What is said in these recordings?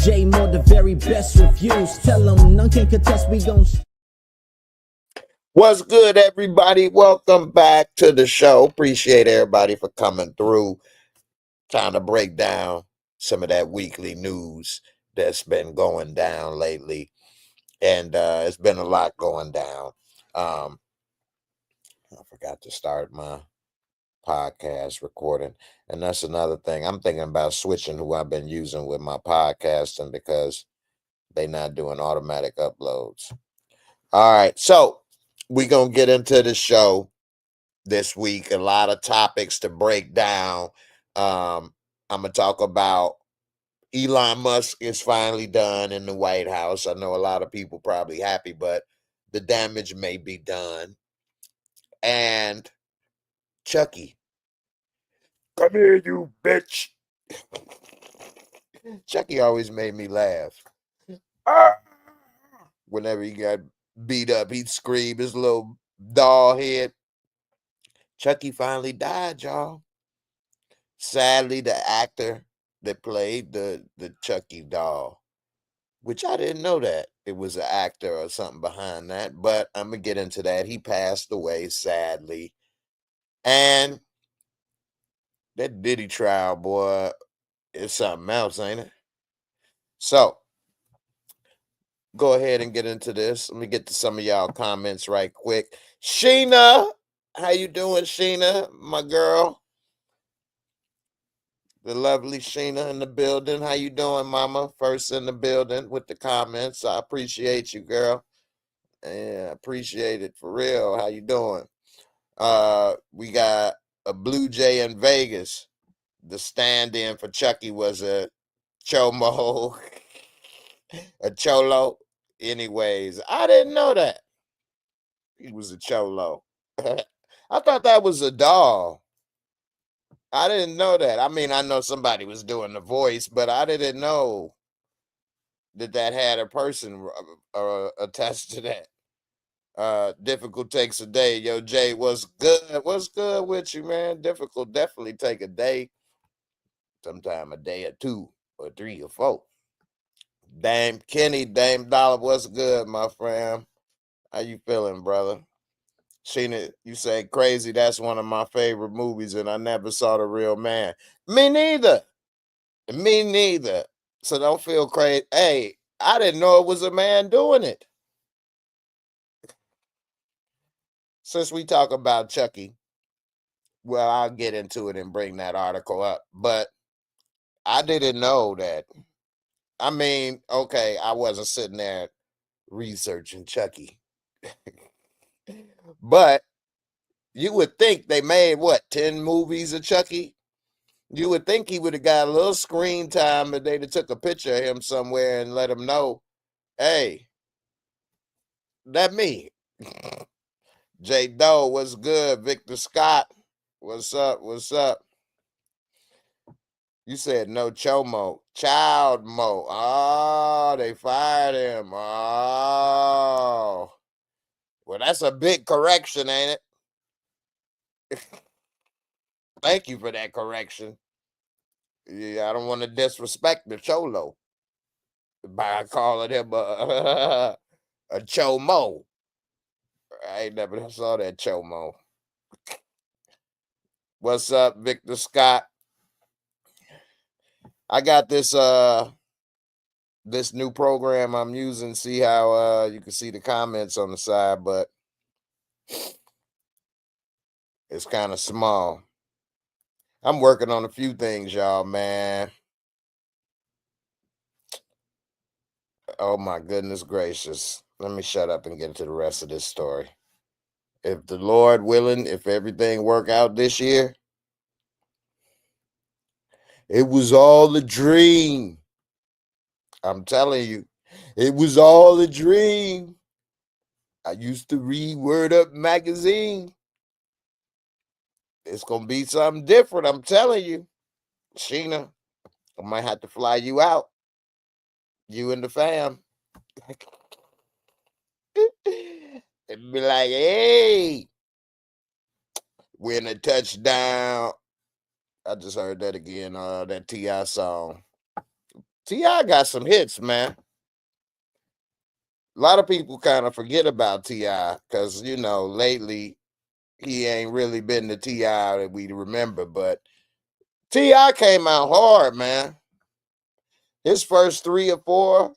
J Moore, the very best reviews. Tell them none can contest, we gon' What's good, everybody? Welcome back to the show. Appreciate everybody for coming through. Trying to break down some of that weekly news that's been going down lately. And it's been a lot going down. I forgot to start my podcast recording. And that's another thing. I'm thinking about switching who I've been using with my podcasting because they're not doing automatic uploads. All right. So we're going to get into the show this week. A lot of topics to break down. I'm going to talk about Elon Musk is finally done in the White House. I know a lot of people probably happy, but the damage may be done. And Chucky, come here, you bitch. Chucky always made me laugh. Whenever he got beat up, he'd scream, his little doll head. Chucky finally died, y'all. Sadly, the actor that played the Chucky doll, which I didn't know that it was an actor or something behind that, but I'm gonna get into that. He passed away, sadly. And that Diddy trial, boy, is something else, ain't it? So go ahead and get into this. Let me get to some of y'all comments right quick. Sheena, how you doing, Sheena, my girl? The lovely Sheena in the building. How you doing, mama? First in the building with the comments. I appreciate you, girl. Yeah, appreciate it for real. How you doing? We got a Blue Jay in Vegas. The stand-in for Chucky was a chomo, a cholo. Anyways, I didn't know that. He was a cholo. I thought that was a doll. I didn't know that. I mean, I know somebody was doing the voice, but I didn't know that had a person attached to that. Difficult takes a day. Yo, Jay, what's good? What's good with you, man? Difficult definitely take a day. Sometime a day or two or three or four. Dame Kenny, Dame Dollar, what's good, my friend? How you feeling, brother? Sheena, you say crazy. That's one of my favorite movies, and I never saw The Real Man. Me neither. Me neither. So don't feel crazy. Hey, I didn't know it was a man doing it. Since we talk about Chucky, well, I'll get into it and bring that article up. But I didn't know that. I mean, okay, I wasn't sitting there researching Chucky. But you would think they made, what, 10 movies of Chucky? You would think he would have got a little screen time and they'd have took a picture of him somewhere and let him know, hey, that me. J Doe, what's good? Victor Scott, what's up? What's up? You said no chomo, child mo. Oh, they fired him. Oh, well, that's a big correction, ain't it? Thank you for that correction. Yeah, I don't want to disrespect the cholo by calling him a a chomo. I ain't never saw that chomo. What's up, Victor Scott? I got this new program I'm using. See how you can see the comments on the side, but it's kind of small. I'm working on a few things, y'all, man. Oh my goodness gracious. Let me shut up and get into the rest of this story. If the Lord willing, if everything work out this year, it was all a dream. I'm telling you, it was all a dream. I used to read Word Up magazine. It's gonna be something different. I'm telling you, Sheena. I might have to fly you out, you and the fam. And be like, hey, we're in a touchdown. I just heard that again, that T.I. song. T.I. got some hits, man. A lot of people kind of forget about T.I. because, you know, lately he ain't really been the T.I. that we remember. But T.I. came out hard, man. His first 3 or 4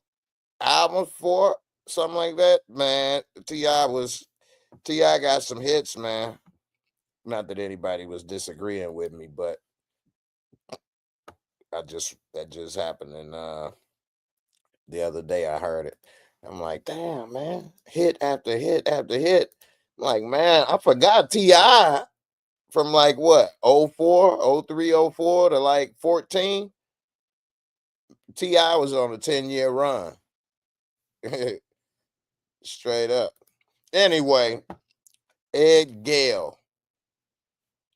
albums, 4, something like that, man. T.I. got some hits, man. Not that anybody was disagreeing with me, but that just happened, and the other day I heard it. I'm like, damn, man, hit after hit after hit. I'm like, man, I forgot T.I. from like what, 04, 03, 04 to like 14. T.I. was on a 10-year run. Straight up. Anyway, Ed Gale,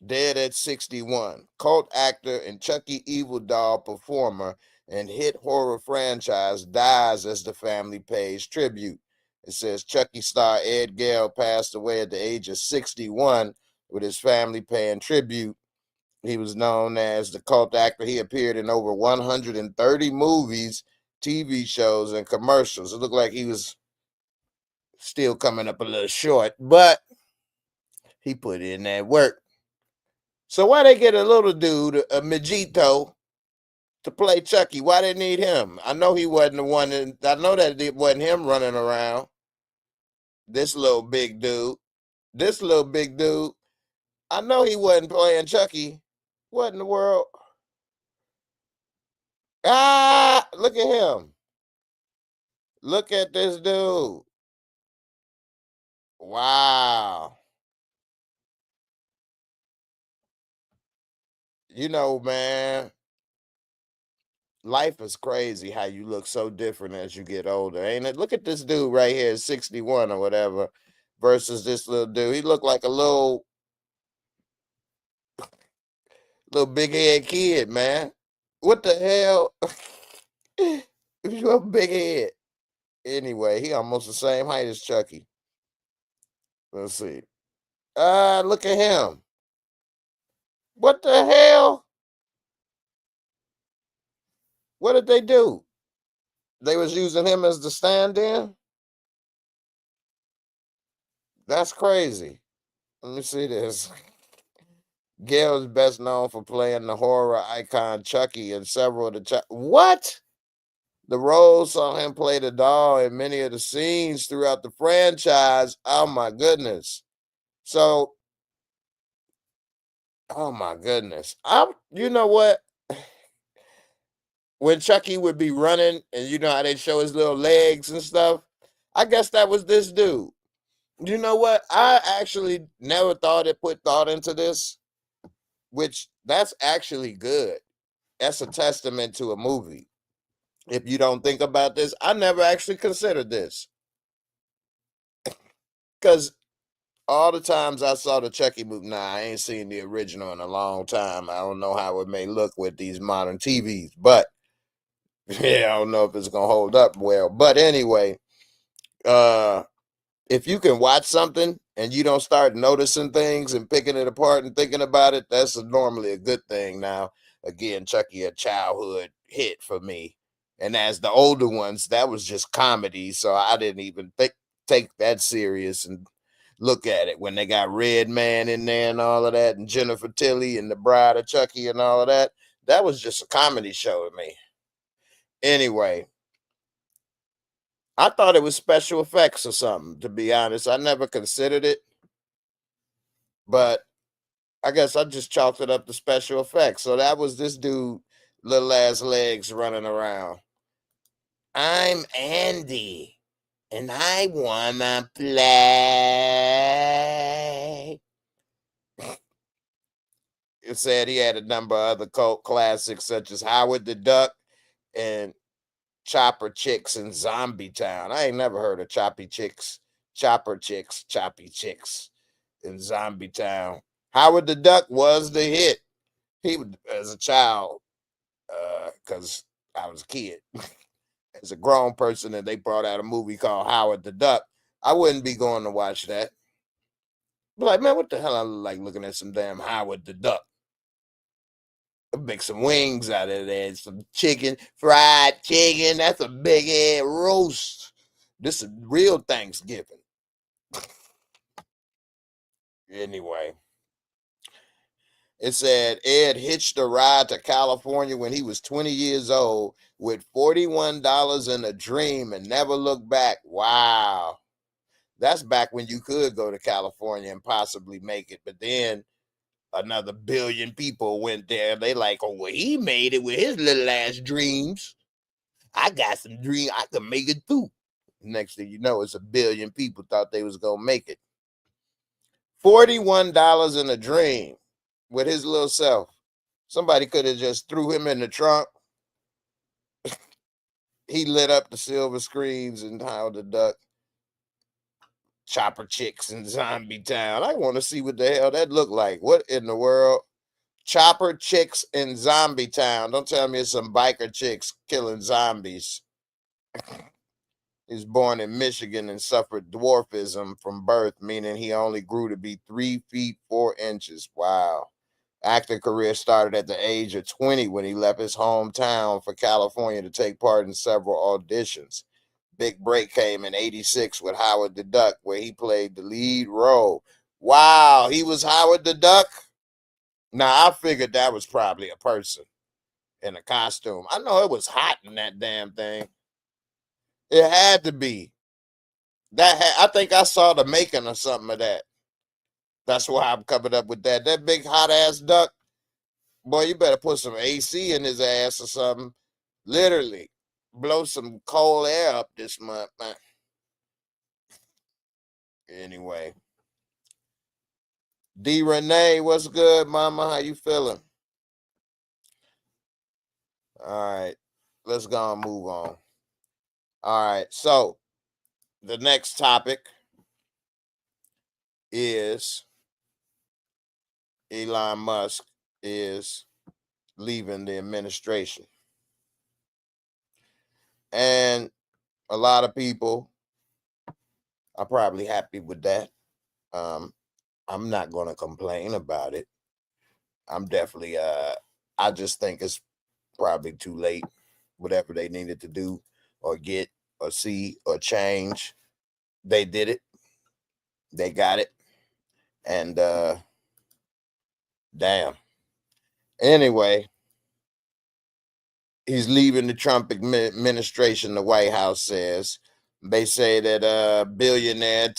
dead at 61. Cult actor and Chucky Evil Doll performer and hit horror franchise dies as the family pays tribute. It says Chucky star Ed Gale passed away at the age of 61, with his family paying tribute. He was known as the cult actor. He appeared in over 130 movies, TV shows, and commercials. It looked like he was still coming up a little short, but he put in that work. So why they get a little dude, a Majito, to play Chucky? Why they need him? I know he wasn't the one. I know that it wasn't him running around. This little big dude. This little big dude. I know he wasn't playing Chucky. What in the world? Ah, look at him. Look at this dude. Wow. You know, man, life is crazy how you look so different as you get older, ain't it? Look at this dude right here, 61 or whatever, versus this little dude. He looked like a little big head kid, man. What the hell? You a big head. Anyway, he almost the same height as Chucky. Let's see. Look at him. What the hell? What did they do? They was using him as the stand-in? That's crazy. Let me see this. Gale is best known for playing the horror icon Chucky in several of the What? The role saw him play the doll in many of the scenes throughout the franchise. Oh my goodness. So, oh my goodness. You know what? When Chucky would be running and you know how they show his little legs and stuff, I guess that was this dude. You know what? I actually never put thought into this, which that's actually good. That's a testament to a movie. If you don't think about this, I never actually considered this. Because all the times I saw the Chucky movie, I ain't seen the original in a long time. I don't know how it may look with these modern TVs, but yeah, I don't know if it's gonna hold up well. But anyway, uh if you can watch something and you don't start noticing things and picking it apart and thinking about it, that's normally a good thing. Now, again, Chucky, a childhood hit for me. And as the older ones, that was just comedy. So I didn't even take that serious and look at it when they got Red Man in there and all of that, and Jennifer Tilly and the Bride of Chucky and all of that. That was just a comedy show to me. Anyway, I thought it was special effects or something, to be honest. I never considered it, but I guess I just chalked it up to special effects. So that was this dude, little ass legs running around. I'm Andy, and I wanna play. It said he had a number of other cult classics such as Howard the Duck and Chopper Chicks in Zombie Town. I ain't never heard of Choppy Chicks, Chopper Chicks, Choppy Chicks in Zombie Town. Howard the Duck was the hit. He was as a child, because I was a kid. As a grown person, and they brought out a movie called Howard the Duck, I wouldn't be going to watch that. Be like, man, what the hell? I look like looking at some damn Howard the Duck. Make some wings out of that, some chicken, fried chicken. That's a big ass roast. This is real Thanksgiving. Anyway, it said Ed hitched a ride to California when he was 20 years old with $41 in a dream and never looked back. Wow. That's back when you could go to California and possibly make it. But then another billion people went there. They like, oh, well, he made it with his little ass dreams. I got some dream. I can make it too. Next thing you know, it's a billion people thought they was going to make it. $41 in a dream with his little self. Somebody could have just threw him in the trunk. He lit up the silver screens and Howard the Duck. Chopper chicks in Zombie Town. I want to see what the hell that looked like. What in the world? Chopper chicks in Zombie Town. Don't tell me it's some biker chicks killing zombies. He was born in Michigan and suffered dwarfism from birth, meaning he only grew to be 3 feet 4 inches. Wow. Acting career started at the age of 20 when he left his hometown for California to take part in several auditions. Big break came in '86 with Howard the Duck, where he played the lead role. Wow, he was Howard the Duck? Now, I figured that was probably a person in a costume. I know it was hot in that damn thing. It had to be. I think I saw the making of something of that. That's why I'm coming up with that. That big hot ass duck, boy, you better put some AC in his ass or something. Literally, blow some cold air up this month, man. Anyway, D Renee, what's good, mama? How you feeling? All right, let's go and move on. All right, so the next topic is Elon Musk is leaving the administration. And a lot of people are probably happy with that. I'm not going to complain about it. I'm definitely, I just think it's probably too late. Whatever they needed to do or get or see or change, they did it. They got it. And damn. Anyway, he's leaving the Trump administration, the White House says. They say that billionaire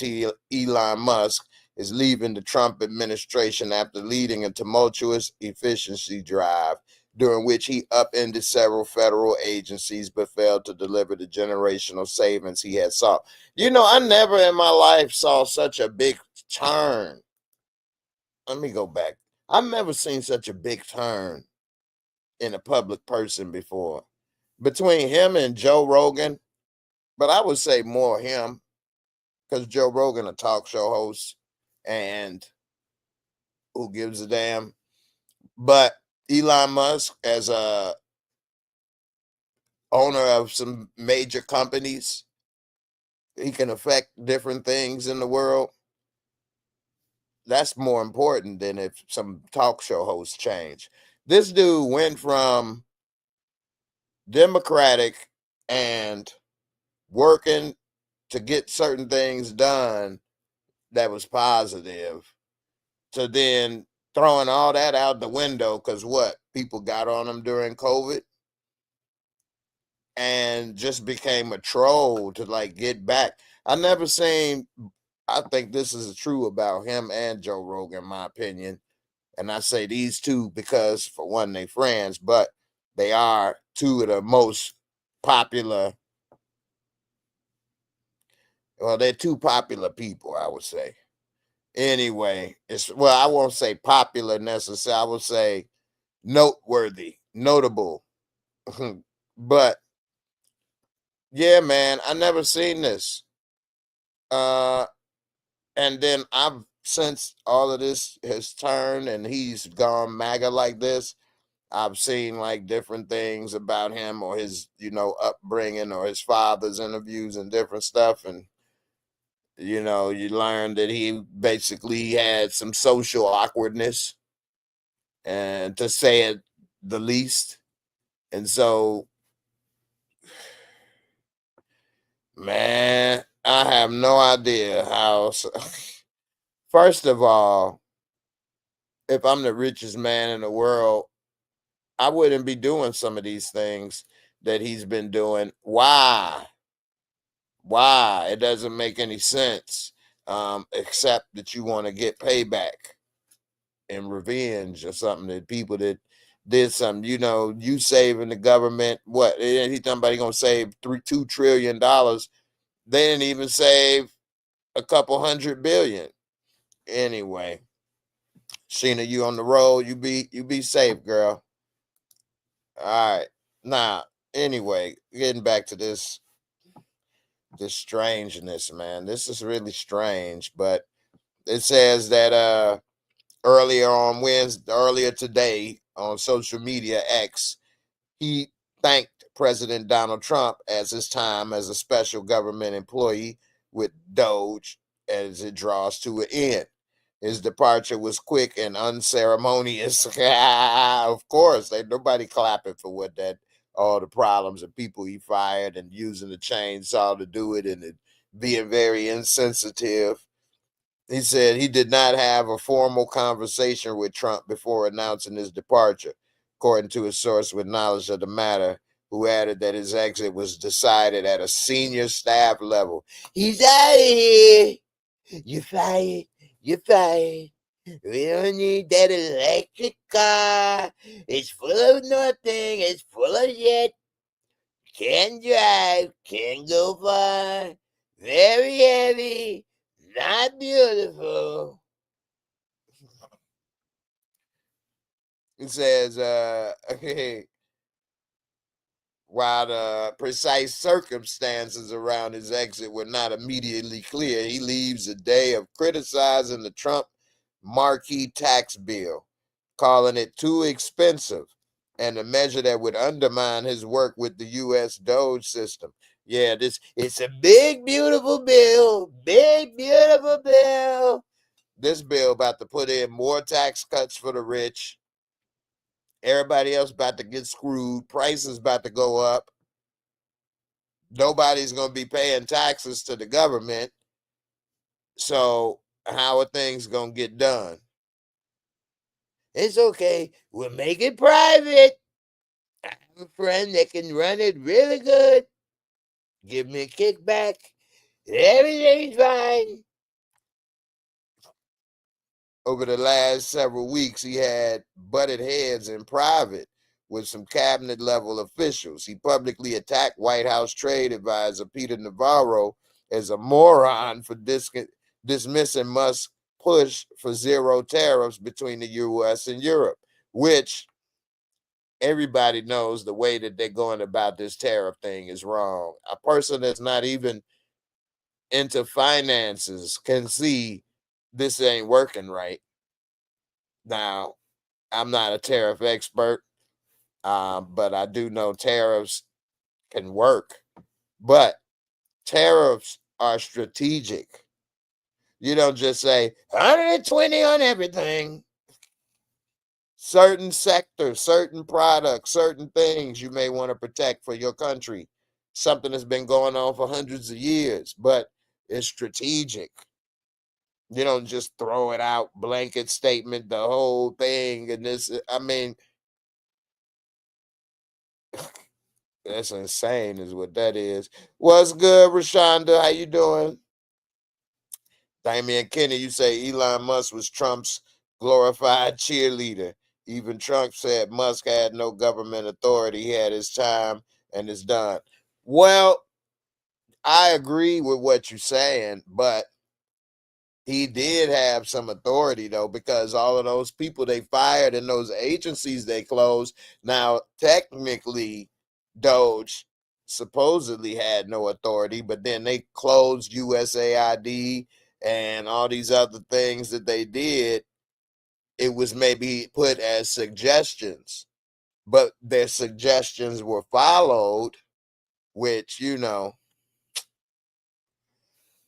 Elon Musk is leaving the Trump administration after leading a tumultuous efficiency drive during which he upended several federal agencies but failed to deliver the generational savings he had sought. You know, I never in my life saw such a big turn. Let me go back. I've never seen such a big turn in a public person before. Between him and Joe Rogan, but I would say more him, because Joe Rogan a talk show host and who gives a damn. But Elon Musk as a owner of some major companies, he can affect different things in the world. That's more important than if some talk show hosts change. This dude went from Democratic and working to get certain things done that was positive to then throwing all that out the window because what? People got on him during COVID and just became a troll to like get back. I never seen, I think this is true about him and Joe Rogan, in my opinion. And I say these two because, for one, they friends, but they are two of the most popular. Well, they're two popular people, I would say. Anyway, I won't say popular necessarily. I would say noteworthy, notable. But yeah, man, I never seen this. And then I've since all of this has turned and he's gone MAGA like this, I've seen like different things about him or his, upbringing or his father's interviews and different stuff. And, you learn that he basically had some social awkwardness. And to say it the least. And so, man, I have no idea how. First of all, if I'm the richest man in the world, I wouldn't be doing some of these things that he's been doing. Why? Why? It doesn't make any sense, except that you want to get payback and revenge or something, that people that did something. You saving the government. What? He talking about he gonna save $2 trillion. They didn't even save a couple hundred billion. Anyway, Sheena, you on the road. You be safe, girl. All right. Now, anyway, getting back to this strangeness, man. This is really strange, but it says that earlier today on social media X, he thanked President Donald Trump as his time as a special government employee with Doge as it draws to an end. His departure was quick and unceremonious. Of course, nobody clapping for all the problems and people he fired and using the chainsaw to do it, and it being very insensitive. He said he did not have a formal conversation with Trump before announcing his departure, according to a source with knowledge of the matter, who added that his exit was decided at a senior staff level. He's out of here. You're fired. You're fired. We don't need that electric car. It's full of nothing. It's full of shit. Can't drive. Can't go far. Very heavy. Not beautiful. It says, while the precise circumstances around his exit were not immediately clear, he leaves a day of criticizing the Trump marquee tax bill, calling it too expensive and a measure that would undermine his work with the U.S. Doge system. Yeah, it's a big, beautiful bill. Big, beautiful bill. This bill about to put in more tax cuts for the rich. Everybody else about to get screwed. Prices about to go up. Nobody's going to be paying taxes to the government. So how are things going to get done? It's okay. We'll make it private. I have a friend that can run it really good. Give me a kickback. Everything's fine. Over the last several weeks, he had butted heads in private with some cabinet level officials. He publicly attacked White House trade advisor Peter Navarro as a moron for dismissing Musk's push for zero tariffs between the U.S. and Europe, which everybody knows the way that they're going about this tariff thing is wrong. A person that's not even into finances can see this ain't working right. Now, I'm not a tariff expert, but I do know tariffs can work. But tariffs are strategic. You don't just say 120 on everything. Certain sectors, certain products, certain things you may want to protect for your country. Something that's been going on for hundreds of years, but it's strategic. You don't just throw it out, blanket statement, the whole thing. And that's insane is what that is. What's good, Rashonda? How you doing? Damian Kenny, you say Elon Musk was Trump's glorified cheerleader. Even Trump said Musk had no government authority. He had his time and it's done. Well, I agree with what you're saying, but he did have some authority though, because all of those people they fired and those agencies they closed. Now, technically, Doge supposedly had no authority, but then they closed USAID and all these other things that they did. It was maybe put as suggestions, but their suggestions were followed, which,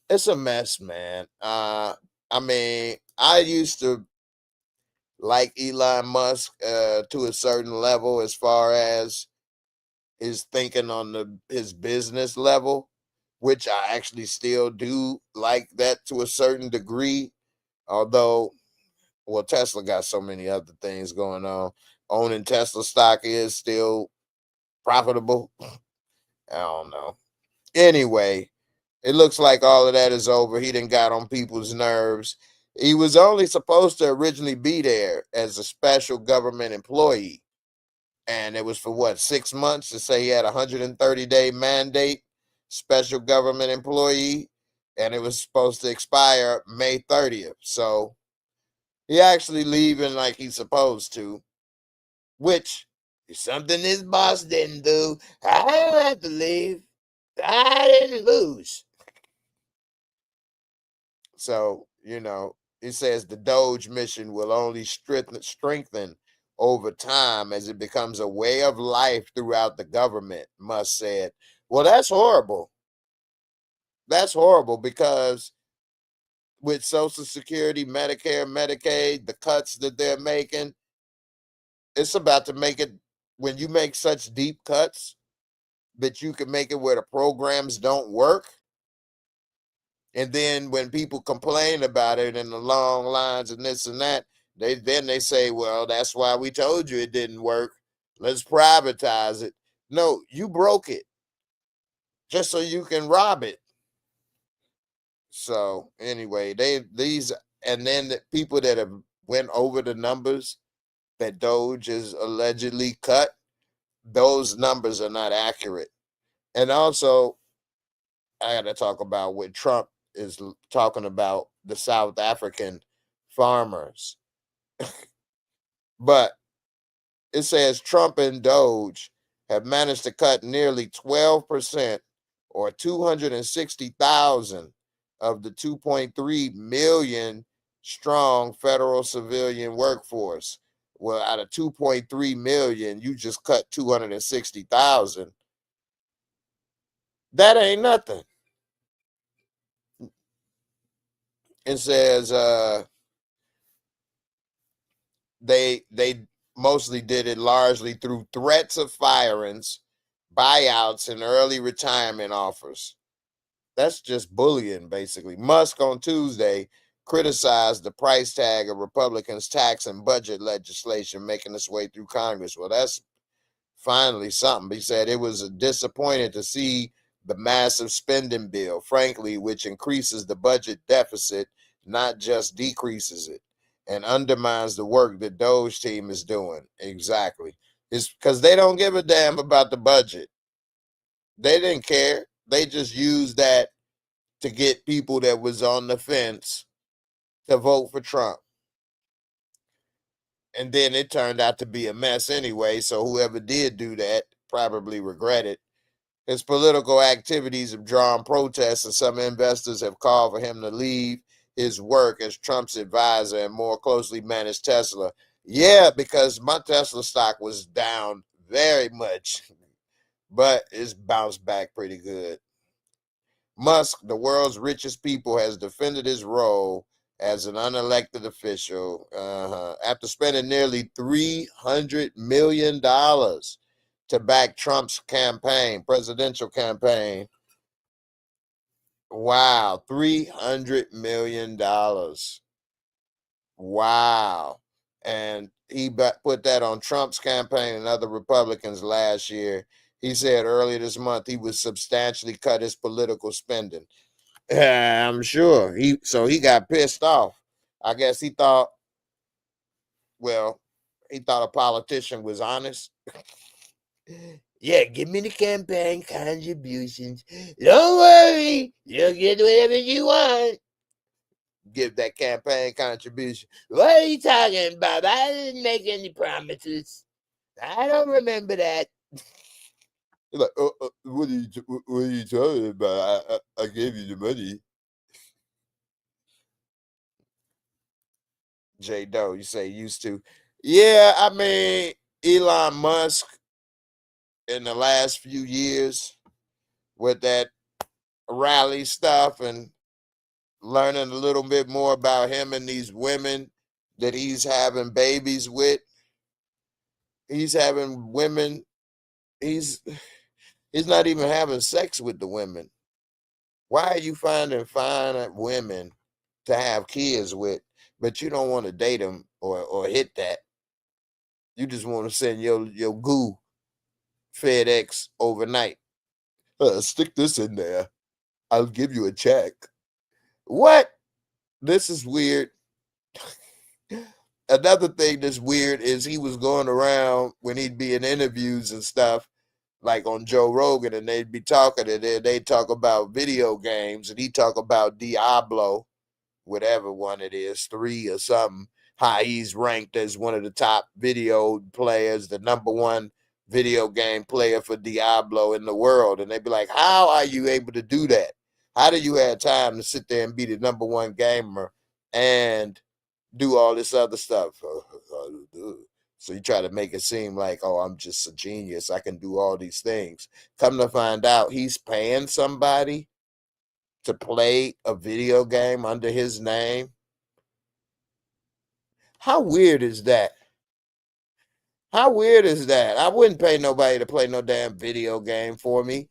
it's a mess, man. I used to like Elon Musk to a certain level as far as his thinking on his business level, which I actually still do like that to a certain degree. Although, well, Tesla got so many other things going on. Owning Tesla stock is still profitable. I don't know. Anyway, it looks like all of that is over. He done got on people's nerves. He was only supposed to originally be there as a special government employee. And it was for what, 6 months, to say he had a 130-day mandate, special government employee. And it was supposed to expire May 30th. So he actually leaving like he's supposed to, which is something his boss didn't do. I don't have to leave. I didn't lose. So, it says the Doge mission will only strengthen over time as it becomes a way of life throughout the government, Musk said. Well, that's horrible. That's horrible because with Social Security, Medicare, Medicaid, the cuts that they're making, it's about to make it, when you make such deep cuts that you can make it where the programs don't work. And then when people complain about it and the long lines and this and that, they say, well, that's why we told you it didn't work. Let's privatize it. No, you broke it just so you can rob it. So anyway, and then the people that have went over the numbers that Doge is allegedly cut, those numbers are not accurate. And also, I got to talk about what Trump is talking about the South African farmers. But it says Trump and Doge have managed to cut nearly 12% or 260,000 of the 2.3 million strong federal civilian workforce. Well, out of 2.3 million, you just cut 260,000. That ain't nothing. It says they mostly did it largely through threats of firings, buyouts, and early retirement offers. That's just bullying, basically. Musk on Tuesday criticized the price tag of Republicans' tax and budget legislation making its way through Congress. Well, that's finally something. He said it was disappointed to see the massive spending bill, frankly, which increases the budget deficit, not just decreases it, and undermines the work the Doge team is doing. Exactly. It's because they don't give a damn about the budget. They didn't care. They just used that to get people that was on the fence to vote for Trump. And then it turned out to be a mess anyway. So whoever did do that probably regret it. His political activities have drawn protests, and some investors have called for him to leave his work as Trump's advisor and more closely manage Tesla. Yeah, because my Tesla stock was down very much, but it's bounced back pretty good. Musk, the world's richest people, has defended his role as an unelected official after spending nearly $300 million to back Trump's presidential campaign. Wow, $300 million. Wow. And he put that on Trump's campaign and other Republicans last year. He said earlier this month he would substantially cut his political spending. I'm sure. He got pissed off. I guess he thought, well, he thought a politician was honest. Yeah, give me the campaign contributions. Don't worry, you'll get whatever you want. Give that campaign contribution. What are you talking about? I didn't make any promises. I don't remember that. You're like, what are you talking about? I gave you the money. J Doe, you say used to. Yeah, I mean, Elon Musk in the last few years with that rally stuff and learning a little bit more about him and these women that he's having babies with. He's having women. He's he's not even having sex with the women. Why are you finding fine women to have kids with, but you don't want to date them or hit that? You just want to send your goo FedEx overnight. Stick this in there. I'll give you a check. What? This is weird. Another thing that's weird is he was going around when he'd be in interviews and stuff, like on Joe Rogan, and they'd be talking, and then they'd talk about video games, and he'd talk about Diablo, whatever one it is, 3 or something, how he's ranked as one of the top video players, the #1 video game player for Diablo in the world. And they'd be like, how are you able to do that? How do you have time to sit there and be the #1 gamer and do all this other stuff? So you try to make it seem like, oh, I'm just a genius. I can do all these things. Come to find out, he's paying somebody to play a video game under his name. How weird is that? How weird is that? I wouldn't pay nobody to play no damn video game for me.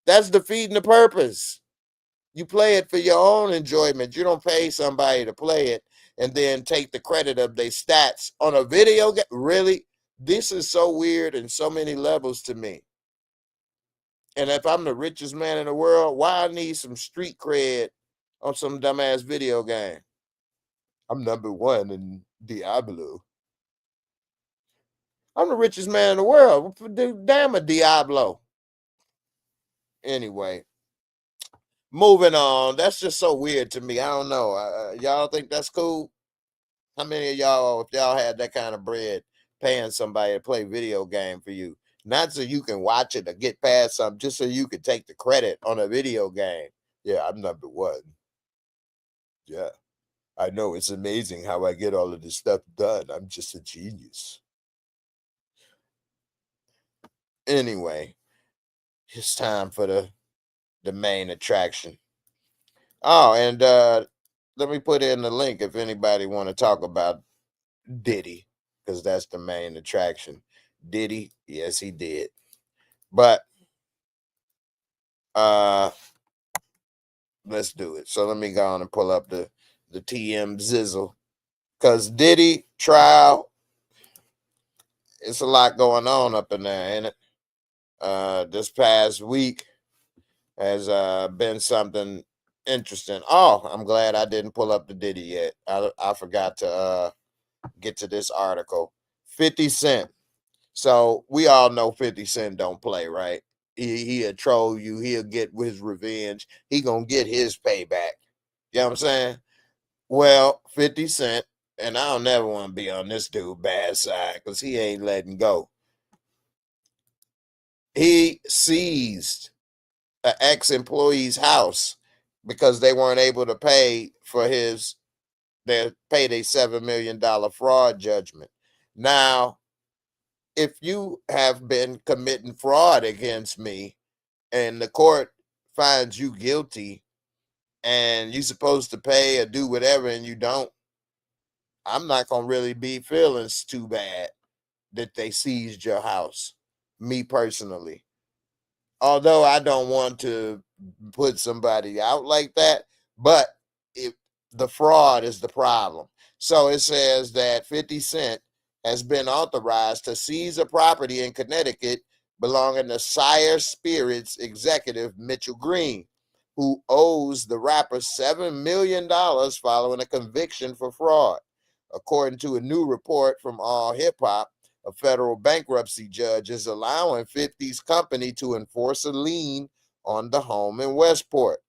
That's defeating the purpose. You play it for your own enjoyment. You don't pay somebody to play it and then take the credit of their stats on a video game. Really? This is so weird in so many levels to me. And if I'm the richest man in the world, why I need some street cred on some dumbass video game? I'm #1 in Diablo. I'm the richest man in the world. Damn a Diablo. Anyway, moving on. That's just so weird to me. I don't know. Y'all think that's cool? How many of y'all, if y'all had that kind of bread, paying somebody to play video game for you? Not so you can watch it or get past something, just so you can take the credit on a video game. Yeah, I'm #1. Yeah. I know, it's amazing how I get all of this stuff done. I'm just a genius. Anyway, it's time for the main attraction. Oh, and let me put in the link if anybody want to talk about Diddy, because that's the main attraction. Diddy, yes, he did. But let's do it. So let me go on and pull up the TM Zizzle. Because Diddy trial, it's a lot going on up in there, ain't it? This past week has been something interesting. Oh, I'm glad I didn't pull up the Diddy yet. I forgot to get to this article. 50 Cent. So we all know 50 Cent don't play, right? He'll troll you. He'll get his revenge. He gonna get his payback. You know what I'm saying? Well, 50 Cent, and I don't never want to be on this dude bad side because he ain't letting go. He seized an ex-employee's house because they weren't able to pay for their $7 million fraud judgment. Now, if you have been committing fraud against me and the court finds you guilty and you're supposed to pay or do whatever and you don't, I'm not going to really be feeling too bad that they seized your house, me personally. Although I don't want to put somebody out like that, but if the fraud is the problem. So it says that 50 Cent has been authorized to seize a property in Connecticut belonging to Sire Spirits executive Mitchell Green, who owes the rapper $7 million following a conviction for fraud. According to a new report from All Hip Hop, a federal bankruptcy judge is allowing 50's company to enforce a lien on the home in Westport.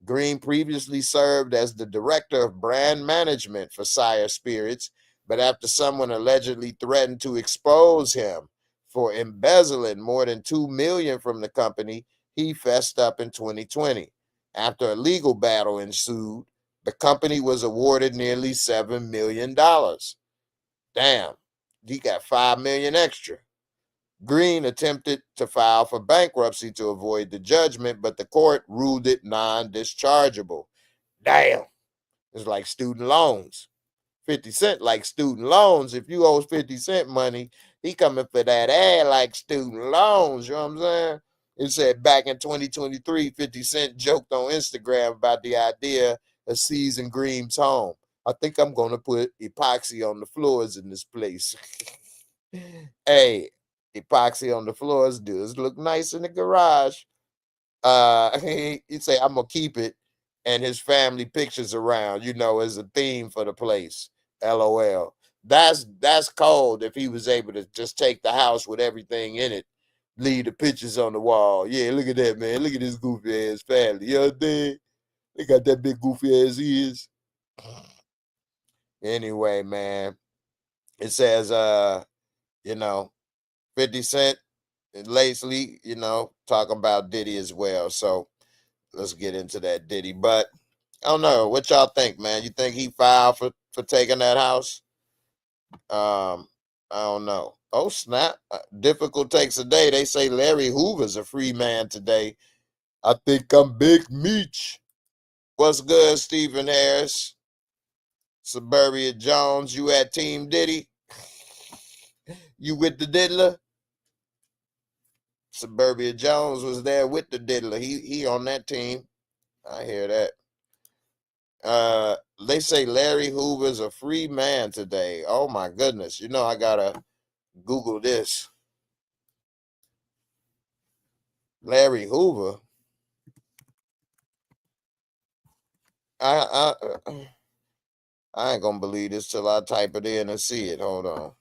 Green previously served as the director of brand management for Sire Spirits, but after someone allegedly threatened to expose him for embezzling more than $2 million from the company, he fessed up in 2020. After a legal battle ensued, the company was awarded nearly $7 million. Damn, he got $5 million extra. Green attempted to file for bankruptcy to avoid the judgment, but the court ruled it non-dischargeable. Damn, it's like student loans. 50 Cent like student loans. If you owe 50 Cent money, he coming for that ad like student loans. You know what I'm saying? It said back in 2023, 50 Cent joked on Instagram about the idea of seizing Green's home. I think I'm going to put epoxy on the floors in this place. Hey, epoxy on the floors does look nice in the garage. He'd say, I'm going to keep it and his family pictures around, as a theme for the place. LOL. That's cold if he was able to just take the house with everything in it, leave the pictures on the wall. Yeah, look at that, man. Look at this goofy ass family. You know what I mean? They got that big goofy ass ears. Anyway, man, it says, 50 Cent lately, talking about Diddy as well. So let's get into that Diddy. But I don't know. What y'all think, man? You think he filed for taking that house? I don't know. Oh, snap. Difficult takes a day. They say Larry Hoover's a free man today. I think I'm Big Meech. What's good, Stephen Harris? Suburbia Jones, you at Team Diddy? You with the diddler? Suburbia Jones was there with the diddler. He on that team. I hear that. They say Larry Hoover's a free man today. Oh my goodness. I gotta Google this. Larry Hoover. I ain't gonna believe this till I type it in and see it. Hold on.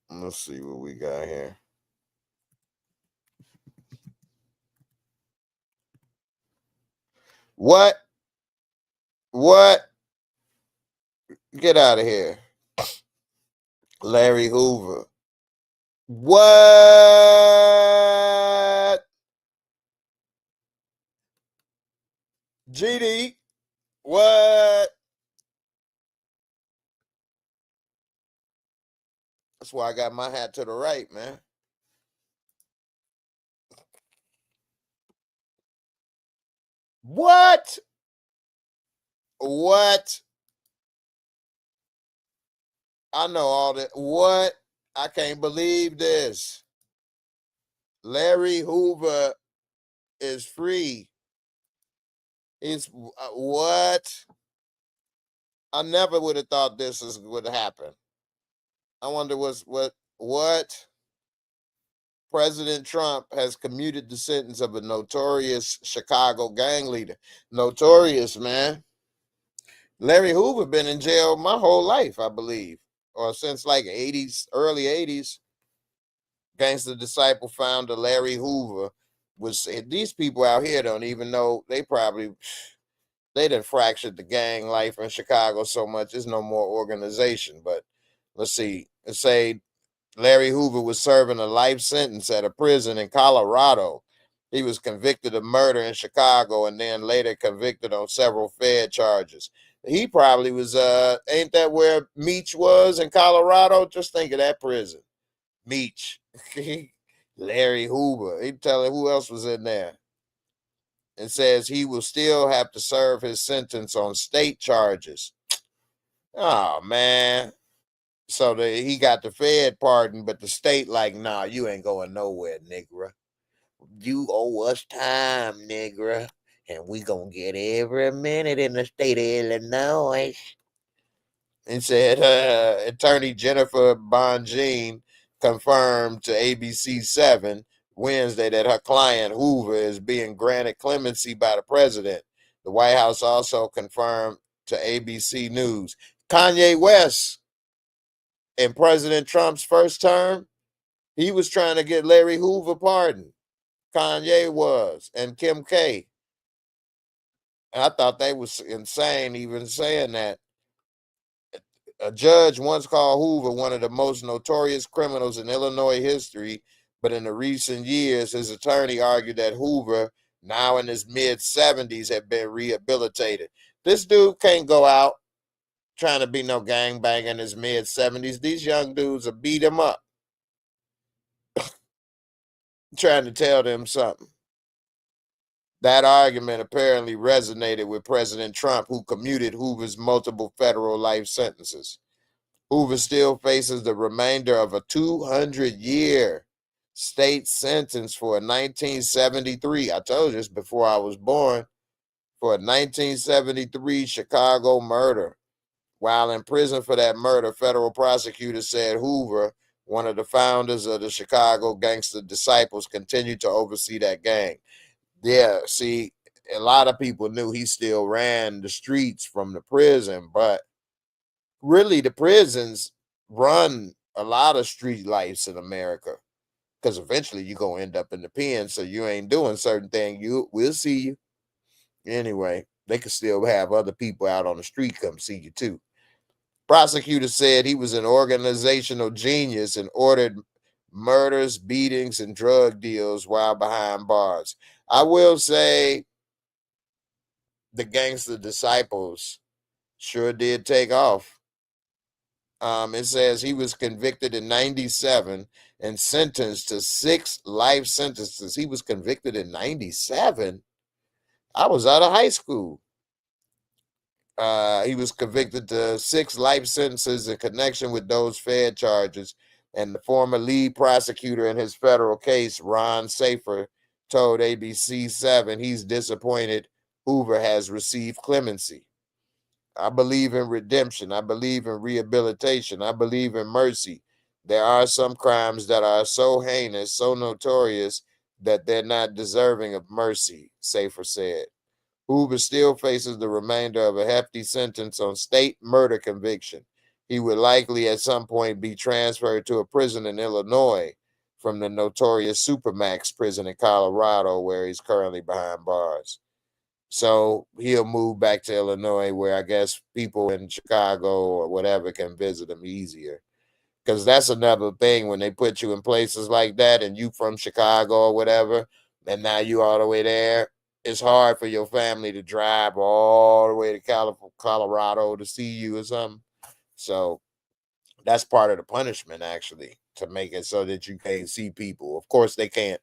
Let's see what we got here. What? Get out of here. Larry Hoover. What? GD. What? That's why I got my hat to the right, man. What? What? I know all that. What? I can't believe this. Larry Hoover is free. It's what? I never would have thought this would happen. I wonder what? President Trump has commuted the sentence of a notorious Chicago gang leader. Notorious, man. Larry Hoover been in jail my whole life, I believe, or since like 80s, early 80s. Gangster Disciple founder Larry Hoover was. These people out here don't even know. They done fractured the gang life in Chicago so much. There's no more organization. But let's see. Let's say Larry Hoover was serving a life sentence at a prison in Colorado. He was convicted of murder in Chicago and then later convicted on several Fed charges. He probably was, ain't that where Meech was in Colorado? Just think of that prison. Meech. Larry Hoover. He telling who else was in there. It says he will still have to serve his sentence on state charges. Oh, man. So he got the Fed pardon, but the state like, nah, you ain't going nowhere, nigga. You owe us time, nigga. And we gonna get every minute in the state of Illinois. And said attorney Jennifer Bonjean confirmed to ABC 7 Wednesday that her client Hoover is being granted clemency by the president. The White House also confirmed to ABC News. Kanye West, in President Trump's first term, he was trying to get Larry Hoover pardoned. Kanye was, and Kim K. And I thought they was insane even saying that. A judge once called Hoover one of the most notorious criminals in Illinois history, but in the recent years, his attorney argued that Hoover, now in his mid-70s, had been rehabilitated. This dude can't go out trying to be no gangbanger in his mid-70s. These young dudes will beat him up, trying to tell them something. That argument apparently resonated with President Trump, who commuted Hoover's multiple federal life sentences. Hoover still faces the remainder of a 200-year state sentence for a 1973, I told you this before I was born, for a 1973 Chicago murder. While in prison for that murder, federal prosecutors said Hoover, one of the founders of the Chicago Gangster Disciples, continued to oversee that gang. Yeah, see, a lot of people knew he still ran the streets from the prison, but really the prisons run a lot of street lives in America, because eventually you're going to end up in the pen, so you ain't doing certain things. We'll see you. Anyway, they could still have other people out on the street come see you too. Prosecutors said he was an organizational genius and ordered murders, beatings, and drug deals while behind bars. I will say the Gangster Disciples sure did take off. It says he was convicted in 97 and sentenced to 6 life sentences. He was convicted in 97. I was out of high school. He was convicted to 6 life sentences in connection with those Fed charges. And the former lead prosecutor in his federal case, Ron Safer, told ABC 7 he's disappointed Hoover has received clemency. I believe in redemption. I believe in rehabilitation. I believe in mercy. There are some crimes that are so heinous, so notorious, that they're not deserving of mercy, Safer said. Hoover still faces the remainder of a hefty sentence on state murder conviction. He would likely at some point be transferred to a prison in Illinois from the notorious Supermax prison in Colorado, where he's currently behind bars. So he'll move back to Illinois, where I guess people in Chicago or whatever can visit him easier. Because that's another thing when they put you in places like that and you from Chicago or whatever, and now you all the way there. It's hard for your family to drive all the way to Colorado to see you or something. So that's part of the punishment, actually, to make it so that you can't see people. Of course, they can't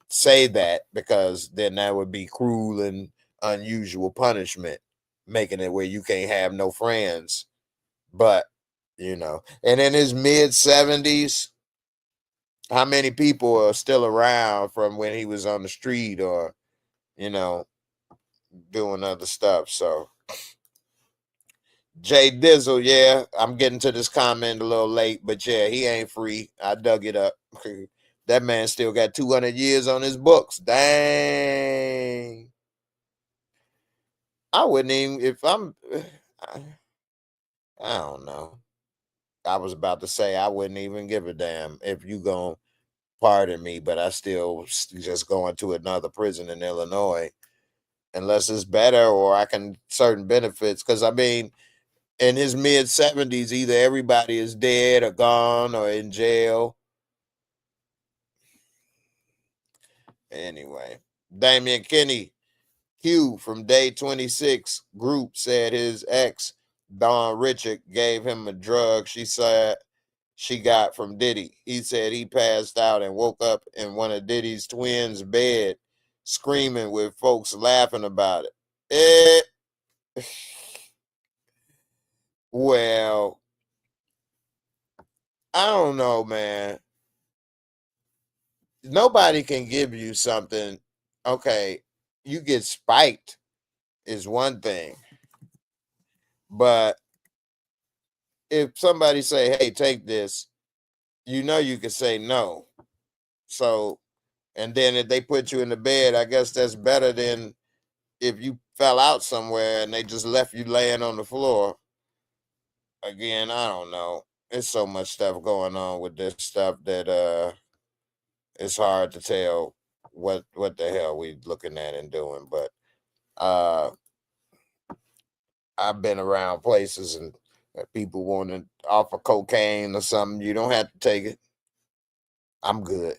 say that, because then that would be cruel and unusual punishment, making it where you can't have no friends. But, and in his mid 70s, how many people are still around from when he was on the street or, doing other stuff? So, Jay Dizzle, yeah, I'm getting to this comment a little late, but yeah, he ain't free. I dug it up. That man still got 200 years on his books. Dang. I wouldn't even, if I don't know. I was about to say I wouldn't even give a damn if you gonna pardon me, but I still just going to another prison in Illinois unless it's better or I can certain benefits. Because I mean, in his mid 70s, either everybody is dead or gone or in jail. Anyway, Damian Kinney Q from Day 26 group said his ex, Dawn Richard, gave him a drug she said she got from Diddy. He said he passed out and woke up in one of Diddy's twins' bed, screaming with folks laughing about it. Well, I don't know, man. Nobody can give you something. Okay, you get spiked is one thing, but if somebody say, "Hey, take this," you can say no. So, and then if they put you in the bed, I guess that's better than if you fell out somewhere and they just left you laying on the floor. Again, I don't know. There's so much stuff going on with this stuff that it's hard to tell what the hell we looking at and doing. But uh I've been around places and people want to offer cocaine or something. You don't have to take it. I'm good.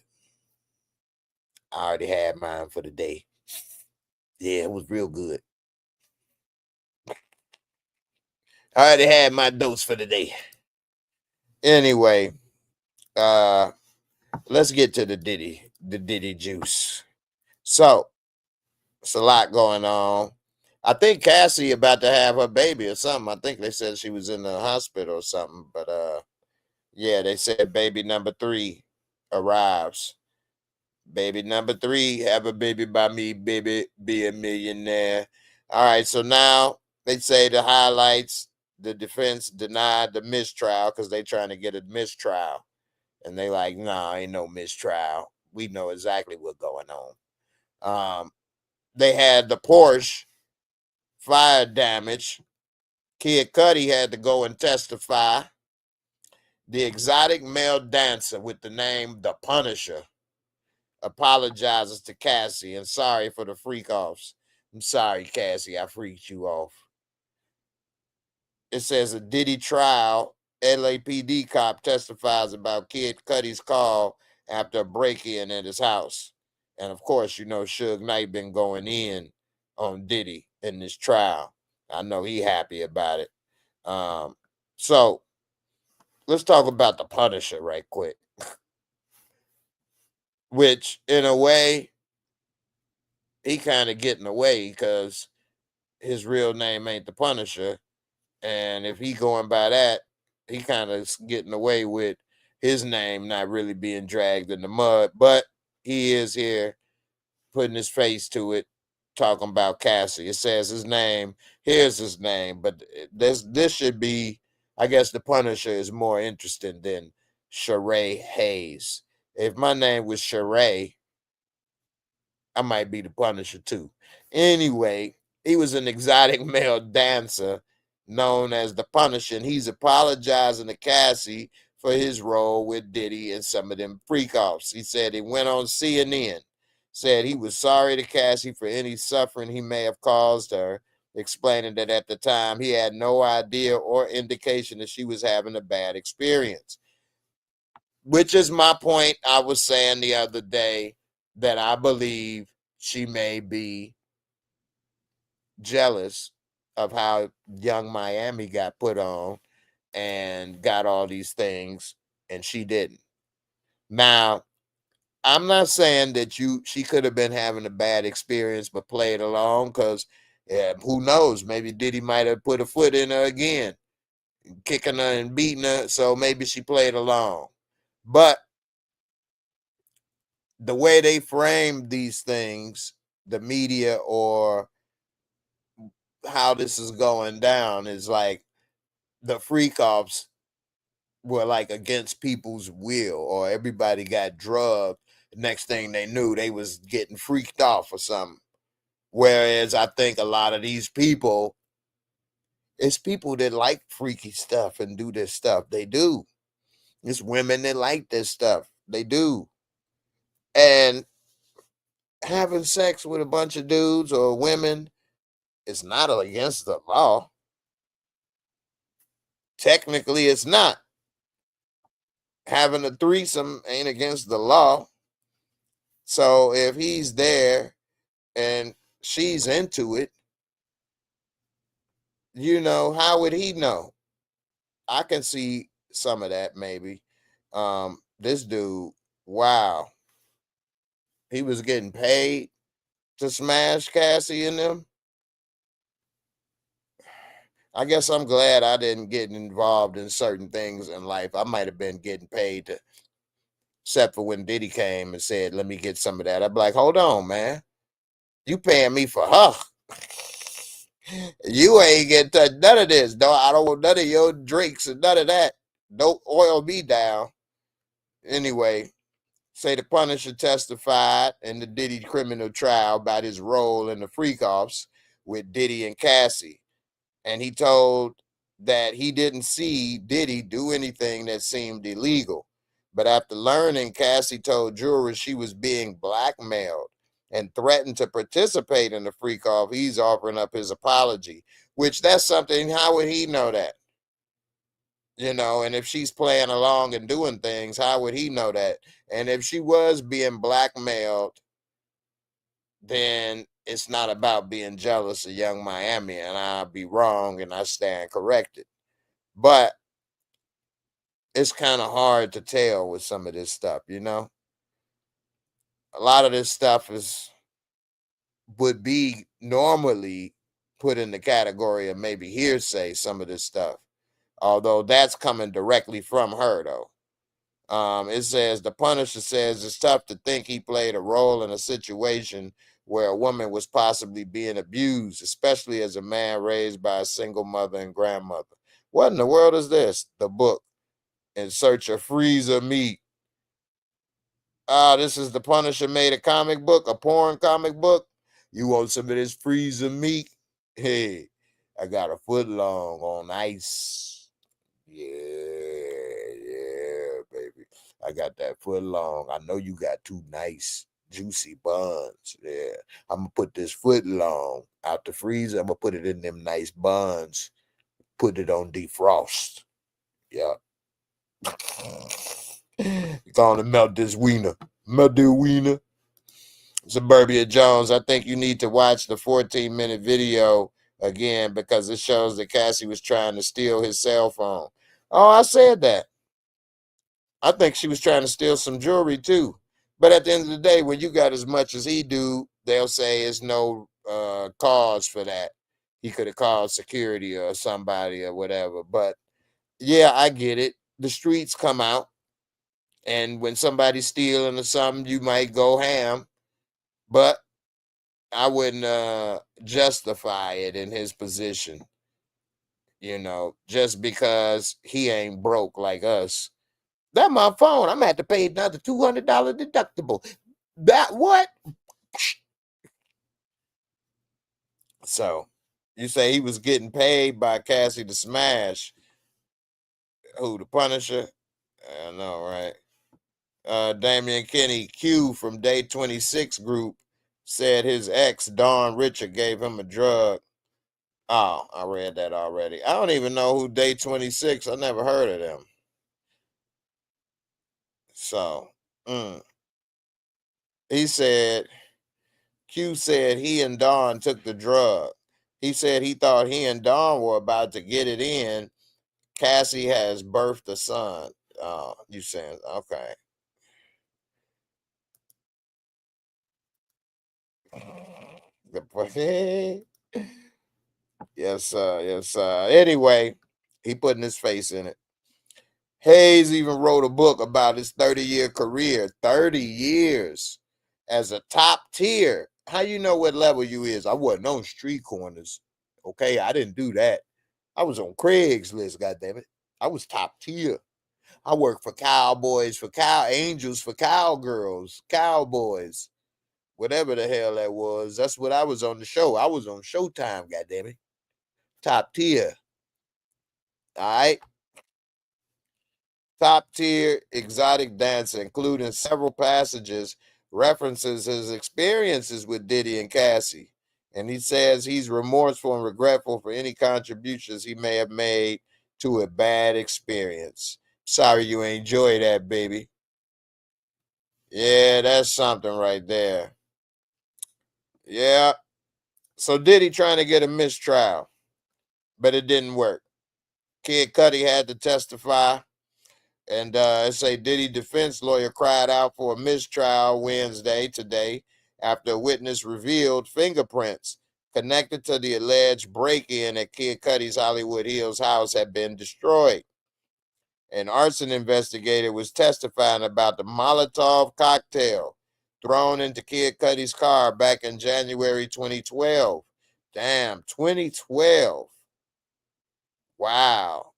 I already had mine for the day. Yeah, it was real good. I already had my dose for the day. Anyway, let's get to the Diddy juice. So It's a lot going on. I think Cassie about to have her baby or something. I think they said she was in the hospital or something. But yeah, they said baby number 3 arrives. Baby number 3, have a baby by me, baby, be a millionaire. All right, so now they say the highlights, the defense denied the mistrial because they trying to get a mistrial. And they like, nah, ain't no mistrial. We know exactly what's going on. They had the Porsche fire damage. Kid Cudi had to go and testify. The exotic male dancer with the name The Punisher apologizes to Cassie and sorry for the freak offs. I'm sorry, Cassie, I freaked you off. It says a Diddy trial. LAPD cop testifies about Kid Cudi's call after a break-in at his house. And of course, you know, Suge Knight been going in on Diddy in this trial. I know he happy about it. So let's talk about the Punisher right quick. Which, in a way, he kind of getting away because his real name ain't the Punisher. And if he going by that, he kind of getting away with his name not really being dragged in the mud. But he is here putting his face to it, talking about Cassie. It says his name. Here's his name. But this should be, I guess the Punisher is more interesting than Sheree Hayes. If my name was Sheree, I might be the Punisher too. Anyway, he was an exotic male dancer known as the Punisher, and he's apologizing to Cassie for his role with Diddy and some of them freak-offs. He said he went on CNN, said he was sorry to Cassie for any suffering he may have caused her, explaining that at the time he had no idea or indication that she was having a bad experience. Which is my point I was saying the other day, that I believe she may be jealous of how Young Miami got put on and got all these things, and she didn't. Now, I'm not saying that she could have been having a bad experience but played along, because who knows? Maybe Diddy might have put a foot in her again, kicking her and beating her, so maybe she played along. But the way they frame these things, the media or how this is going down, is like the freak offs were like against people's will, or everybody got drugged. Next thing they knew, they was getting freaked off or something. Whereas I think a lot of these people, it's people that like freaky stuff and do this stuff. They do. It's women that like this stuff. They do. And having sex with a bunch of dudes or women, it's not against the law. Technically, it's not. Having a threesome ain't against the law. So if he's there and she's into it, you know, how would he know? I can see some of that maybe. This dude, wow, he was getting paid to smash Cassie and them. I guess I'm glad I didn't get involved in certain things in life. I might have been getting paid to, except for when Diddy came and said, "Let me get some of that." I'd be like, "Hold on, man, you paying me for her? You ain't getting touch none of this. No, I don't want none of your drinks and none of that. Don't oil me down." Anyway, say the Punisher testified in the Diddy criminal trial about his role in the freak-offs with Diddy and Cassie. And he told that he didn't see Diddy do anything that seemed illegal. But after learning, Cassie told jurors she was being blackmailed and threatened to participate in the freak off, he's offering up his apology, which that's something, how would he know that? You know, and if she's playing along and doing things, how would he know that? And if she was being blackmailed, then it's not about being jealous of Young Miami, and I'll be wrong and I stand corrected. But it's kind of hard to tell with some of this stuff, you know? A lot of this stuff is would be normally put in the category of maybe hearsay, some of this stuff. Although that's coming directly from her, though. It says the Punisher says it's tough to think he played a role in a situation where a woman was possibly being abused, especially as a man raised by a single mother and grandmother. What in the world is this? The book, In Search of Freezer Meat. This is the Punisher made a comic book, a porn comic book. You want some of this freezer meat? Hey, I got a foot long on ice. Yeah, baby. I got that foot long. I know you got two nice, juicy buns. Yeah. I'm going to put this foot long out the freezer. I'm going to put it in them nice buns. Put it on defrost. Yeah. Gonna melt this wiener. Melt the wiener. Suburbia Jones, I think you need to watch the 14-minute video again because it shows that Cassie was trying to steal his cell phone. Oh, I said that. I think she was trying to steal some jewelry too. But at the end of the day, when you got as much as he do, they'll say it's no cause for that. He could have called security or somebody or whatever. But yeah, I get it. The streets come out. And when somebody's stealing or something, you might go ham. But I wouldn't justify it in his position, just because he ain't broke like us. That's my phone. I'm gonna have to pay another $200 deductible. That what? So you say he was getting paid by Cassie to smash who, the Punisher? I know, right? Damian Kenny Q from Day 26 group said his ex, Dawn Richard, gave him a drug. Oh, I read that already. I don't even know who Day 26. I never heard of them. So, he said, Q said he and Dawn took the drug. He said he thought he and Dawn were about to get it in. Cassie has birthed a son. Oh, you saying, okay. Yes, sir. Yes, sir. Anyway, he putting his face in it. Hayes even wrote a book about his 30-year career. 30 years as a top tier. How you know what level you is? I wasn't on street corners. Okay, I didn't do that. I was on Craigslist, goddammit. I was top tier. I worked for cowboys, for cow angels, for cowgirls, cowboys, whatever the hell that was. That's what I was on the show. I was on Showtime, goddammit. Top tier. All right. Top tier exotic dancer, including several passages references his experiences with Diddy and Cassie. And he says he's remorseful and regretful for any contributions he may have made to a bad experience. Sorry you enjoy that, baby. Yeah, that's something right there. Yeah. So Diddy trying to get a mistrial, but it didn't work. Kid Cudi had to testify. And it say Diddy defense lawyer cried out for a mistrial Wednesday today after a witness revealed fingerprints connected to the alleged break-in at Kid Cudi's Hollywood Hills house had been destroyed. An arson investigator was testifying about the Molotov cocktail thrown into Kid Cudi's car back in January 2012. Damn, 2012. Wow.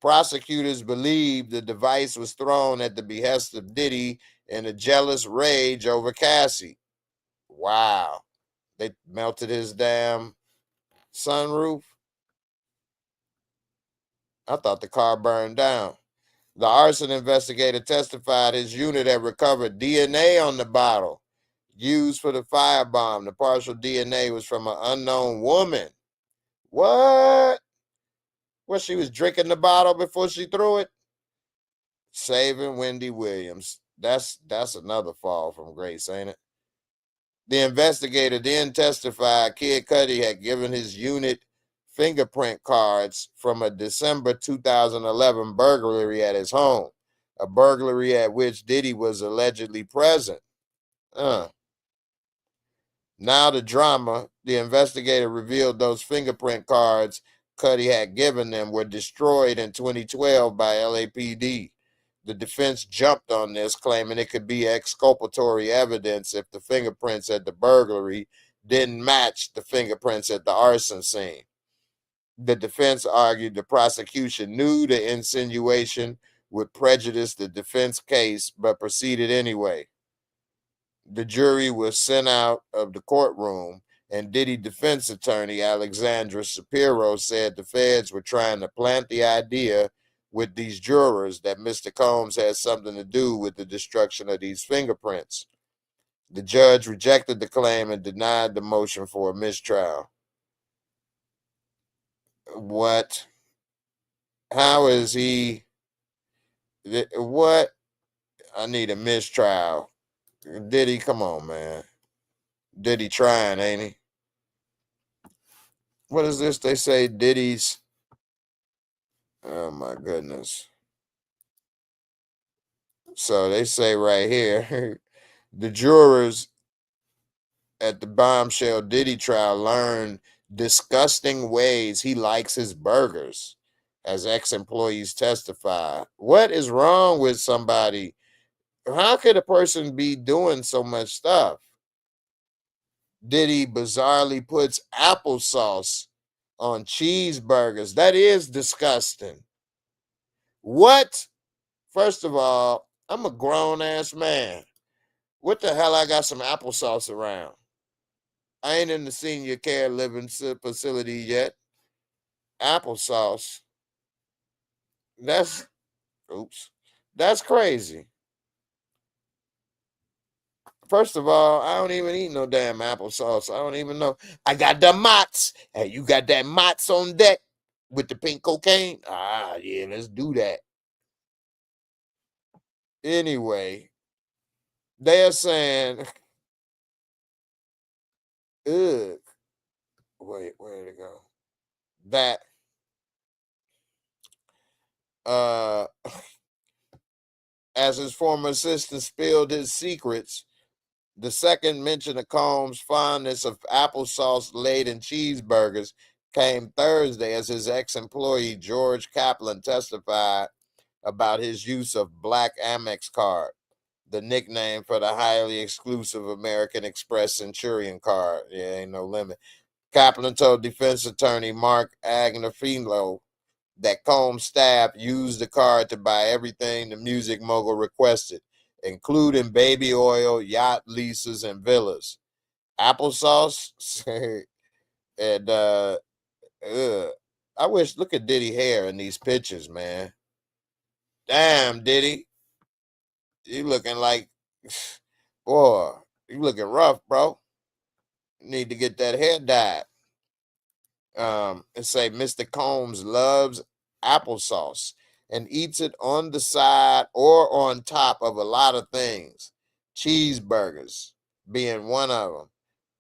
Prosecutors believe the device was thrown at the behest of Diddy in a jealous rage over Cassie. Wow. They melted his damn sunroof. I thought the car burned down. The arson investigator testified his unit had recovered DNA on the bottle used for the firebomb. The partial DNA was from an unknown woman. What? Well, she was drinking the bottle before she threw it? Saving Wendy Williams. That's another fall from grace, ain't it? The investigator then testified Kid Cudi had given his unit fingerprint cards from a December 2011 burglary at his home, a burglary at which Diddy was allegedly present. Now the drama, the investigator revealed those fingerprint cards Cuddy had given them were destroyed in 2012 by LAPD. The defense jumped on this, claiming it could be exculpatory evidence if the fingerprints at the burglary didn't match the fingerprints at the arson scene. The defense argued the prosecution knew the insinuation would prejudice the defense case, but proceeded anyway. The jury was sent out of the courtroom, and Diddy defense attorney Alexandra Shapiro said the feds were trying to plant the idea with these jurors that Mr. Combs had something to do with the destruction of these fingerprints. The judge rejected the claim and denied the motion for a mistrial. What? How is he? What? I need a mistrial. Diddy, come on, man. Diddy trying, ain't he? What is this? They say Diddy's. Oh my goodness. So they say right here, the jurors at the bombshell Diddy trial learned disgusting ways he likes his burgers, as ex-employees testify. What is wrong with somebody? How could a person be doing so much stuff? Diddy bizarrely puts applesauce on cheeseburgers. That is disgusting. What? First of all, I'm a grown-ass man. What the hell I got some applesauce around? I ain't in the senior care living facility yet. Applesauce. That's, oops. That's crazy. First of all, I don't even eat no damn applesauce. I don't even know. I got the Mott's. Hey, you got that Mott's on deck with the pink cocaine? Ah, yeah, let's do that. Anyway, they're saying, ugh. Wait, where'd it go? That as his former assistant spilled his secrets, the second mention of Combs' fondness of applesauce laden cheeseburgers came Thursday as his ex-employee George Kaplan testified about his use of Black Amex card, the nickname for the highly exclusive American Express Centurion card. Yeah, ain't no limit. Kaplan told defense attorney Mark Agnafilo that Combs' staff used the card to buy everything the music mogul requested, including baby oil, yacht leases, and villas. Applesauce and I wish, look at Diddy hair in these pictures, man. Damn, Diddy. You looking like, boy, you looking rough, bro. You need to get that hair dyed. And say Mr. Combs loves applesauce and eats it on the side or on top of a lot of things, cheeseburgers being one of them.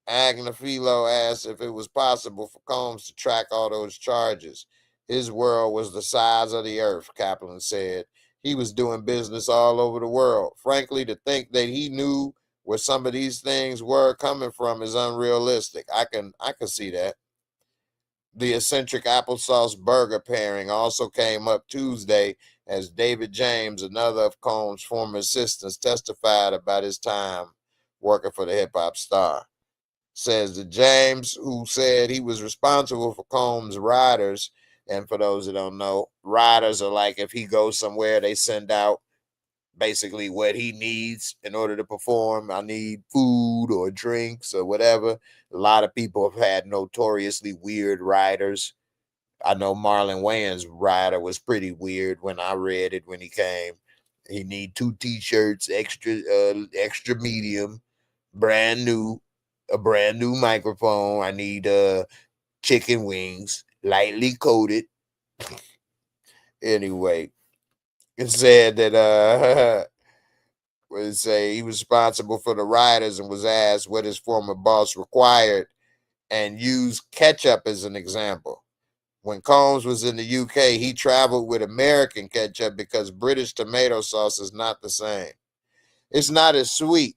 Agnafilo asked if it was possible for Combs to track all those charges. His world was the size of the earth, Kaplan said. He was doing business all over the world. Frankly, to think that he knew where some of these things were coming from is unrealistic. I can see that. The eccentric applesauce burger pairing also came up Tuesday as David James, another of Combs' former assistants, testified about his time working for the hip-hop star. Says that James, who said he was responsible for Combs' riders, and for those that don't know, riders are like if he goes somewhere, they send out basically what he needs in order to perform. I need food or drinks or whatever. A lot of people have had notoriously weird riders. I know Marlon Wayans' rider was pretty weird when I read it when he came. He need 2 t-shirts, extra medium, brand new, a brand new microphone. I need chicken wings, lightly coated. Anyway, it said that would say he was responsible for the riders and was asked what his former boss required and used ketchup as an example. When Combs was in the UK, he traveled with American ketchup because British tomato sauce is not the same. It's not as sweet.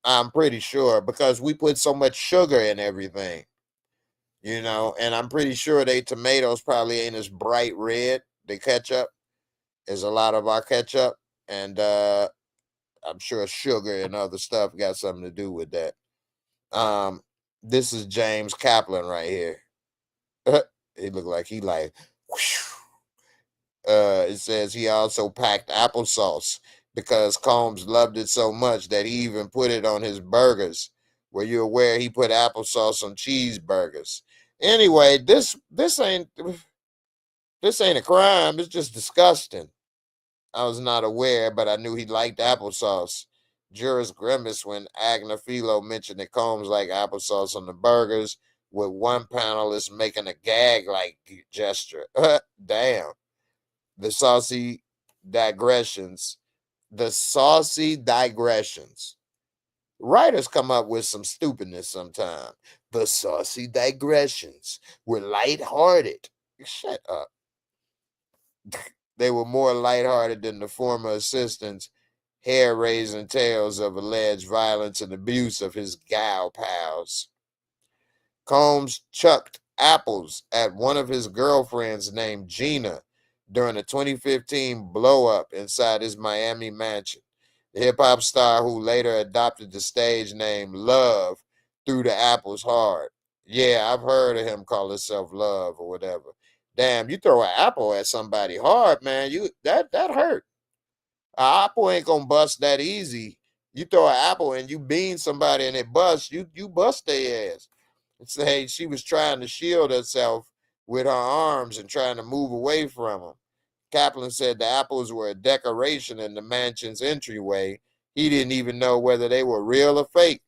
I'm pretty sure, because we put so much sugar in everything, and I'm pretty sure they tomatoes probably ain't as bright red. The ketchup is a lot of our ketchup, and I'm sure sugar and other stuff got something to do with that. This is James Kaplan right here. He looked like he like. Whoosh. It says he also packed applesauce because Combs loved it so much that he even put it on his burgers. Were you aware he put applesauce on cheeseburgers? Anyway, this ain't a crime. It's just disgusting. I was not aware, but I knew he liked applesauce. Jurors grimaced when Agnafilo mentioned that Combs liked applesauce on the burgers, with one panelist making a gag-like gesture. Damn. The saucy digressions. The saucy digressions. Writers come up with some stupidness sometimes. The saucy digressions were lighthearted. Shut up. They were more lighthearted than the former assistant's hair-raising tales of alleged violence and abuse of his gal pals. Combs chucked apples at one of his girlfriends named Gina during a 2015 blow-up inside his Miami mansion. The hip-hop star, who later adopted the stage name Love, threw the apples hard. Yeah, I've heard of him call himself Love or whatever. Damn, you throw an apple at somebody hard, man, that hurt. An apple ain't gonna bust that easy. You throw an apple and you bean somebody and it busts, you bust their ass. Say she was trying to shield herself with her arms and trying to move away from him. Kaplan said the apples were a decoration in the mansion's entryway. He didn't even know whether they were real or fake.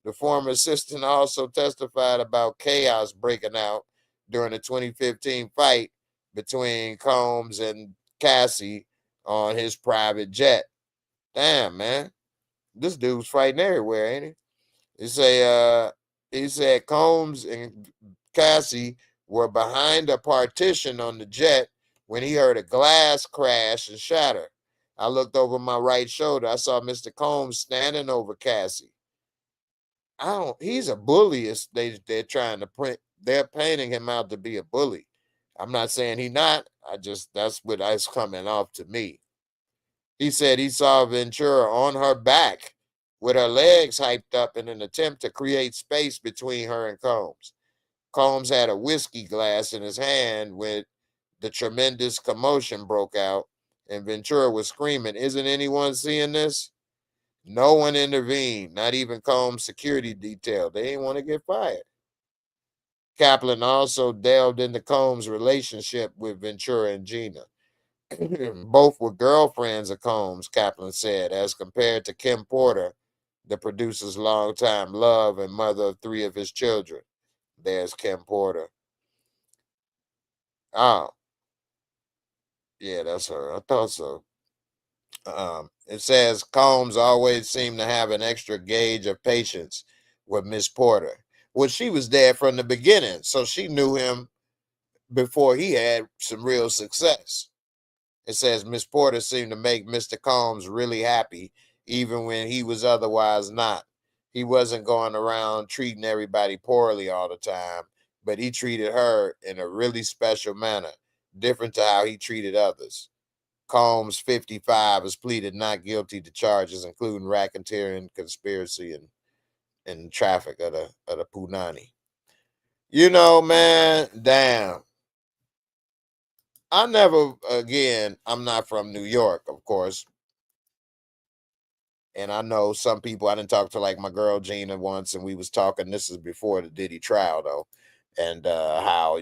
The former assistant also testified about chaos breaking out during the 2015 fight between Combs and Cassie on his private jet. Damn, man. This dude's fighting everywhere, ain't he? He said Combs and Cassie were behind a partition on the jet when he heard a glass crash and shatter. I looked over my right shoulder. I saw Mr. Combs standing over Cassie. He's a bully. They're trying to print. They're painting him out to be a bully. I'm not saying he not. That's what is coming off to me. He said he saw Ventura on her back with her legs hyped up in an attempt to create space between her and Combs. Combs had a whiskey glass in his hand when the tremendous commotion broke out, and Ventura was screaming, "Isn't anyone seeing this?" No one intervened, not even Combs' security detail. They didn't want to get fired. Kaplan also delved into Combs' relationship with Ventura and Gina. Both were girlfriends of Combs, Kaplan said, as compared to Kim Porter, the producer's longtime love and mother of 3 of his children. There's Kim Porter. Oh, yeah, that's her. I thought so. It says Combs always seemed to have an extra gauge of patience with Miss Porter. Well, she was there from the beginning, so she knew him before he had some real success. It says Miss Porter seemed to make Mr. Combs really happy, even when he was otherwise not. He wasn't going around treating everybody poorly all the time, but he treated her in a really special manner, different to how he treated others. Combs, 55, has pleaded not guilty to charges including racketeering, conspiracy, and traffic of the Punani. Man, damn. I'm not from New York, of course. And I know some people, I didn't talk to like my girl Gina once, and we was talking, this is before the Diddy trial though. And how,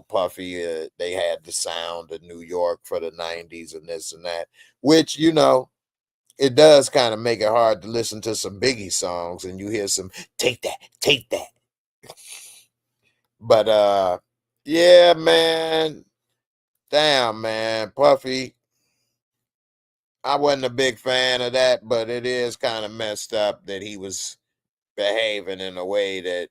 Puffy, they had the sound of New York for the 90s and this and that, which, it does kind of make it hard to listen to some Biggie songs and you hear some take that, take that. But yeah, man. Damn, man. Puffy, I wasn't a big fan of that, but it is kind of messed up that he was behaving in a way that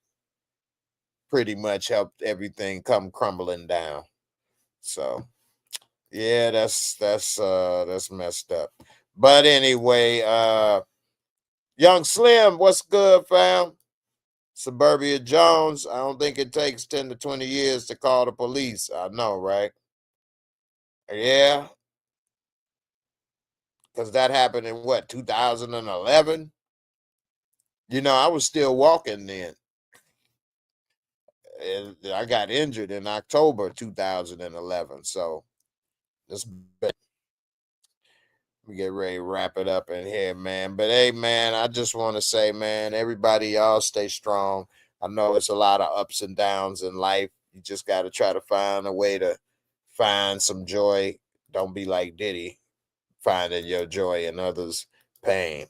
pretty much helped everything come crumbling down. So yeah, that's messed up. But anyway, Young Slim, what's good, fam? Suburbia Jones, I don't think it takes 10 to 20 years to call the police. I know, right? Yeah, because that happened in what, 2011? I was still walking then. And I got injured in October 2011. So let's we get ready to wrap it up in here, man. But hey, man, I just want to say, man, everybody, y'all stay strong. I know it's a lot of ups and downs in life. You just got to try to find a way to find some joy. Don't be like Diddy, finding your joy in others' pain.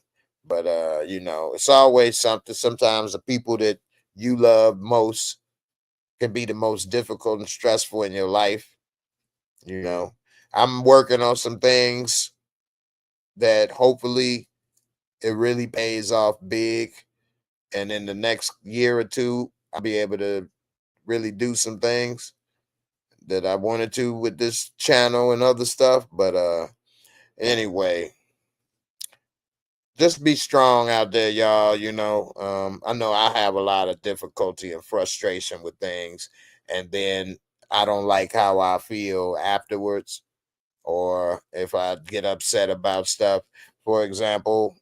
But it's always something. Sometimes the people that you love most can be the most difficult and stressful in your life. You know, I'm working on some things that hopefully it really pays off big. And in the next year or two, I'll be able to really do some things that I wanted to with this channel and other stuff. But anyway, just be strong out there, y'all. I know I have a lot of difficulty and frustration with things, and then I don't like how I feel afterwards, or if I get upset about stuff. For example,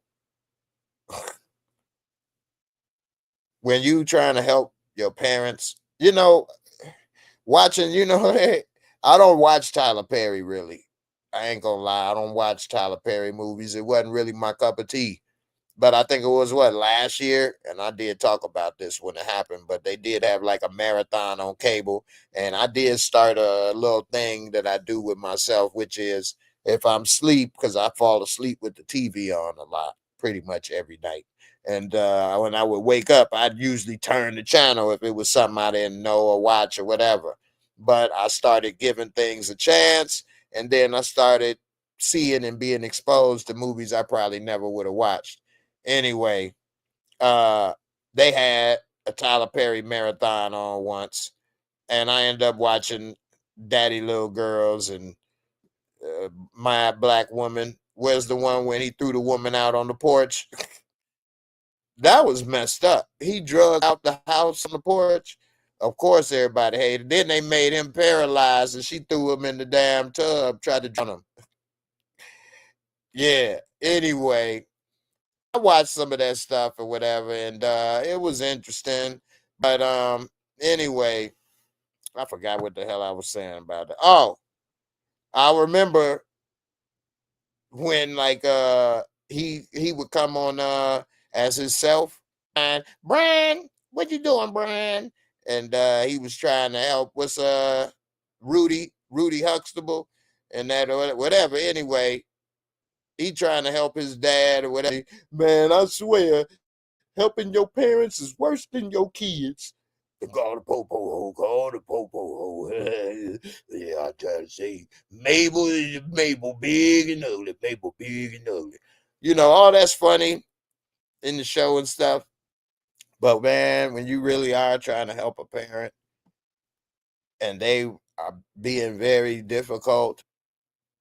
when you trying to help your parents, watching, I don't watch Tyler Perry really. I ain't gonna lie, I don't watch Tyler Perry movies. It wasn't really my cup of tea. But I think it was what, last year, and I did talk about this when it happened. But they did have like a marathon on cable, and I did start a little thing that I do with myself, which is if I'm asleep, because I fall asleep with the TV on a lot, pretty much every night. And when I would wake up, I'd usually turn the channel if it was something I didn't know or watch or whatever. But I started giving things a chance, and then I started seeing and being exposed to movies I probably never would have watched. Anyway, uh, they had a Tyler Perry marathon on once, and I ended up watching Daddy Little Girls and My Black Woman. Where's the one when he threw the woman out on the porch? That was messed up. He drug out the house on the porch. Of course, everybody hated. Then they made him paralyzed, and she threw him in the damn tub, tried to drown him. Yeah. Anyway, I watched some of that stuff or whatever, and it was interesting. But anyway, I forgot what the hell I was saying about it. Oh, I remember when like he would come on as himself and Brian, what you doing, Brian? And he was trying to help. What's Rudy Huxtable and that or whatever. Anyway, he trying to help his dad or whatever. Man, I swear, helping your parents is worse than your kids. Call the popo ho, call the popo ho. Yeah, I try to say Mabel is Mabel big and ugly, Mabel big and ugly. All that's funny in the show and stuff. But man, when you really are trying to help a parent and they are being very difficult,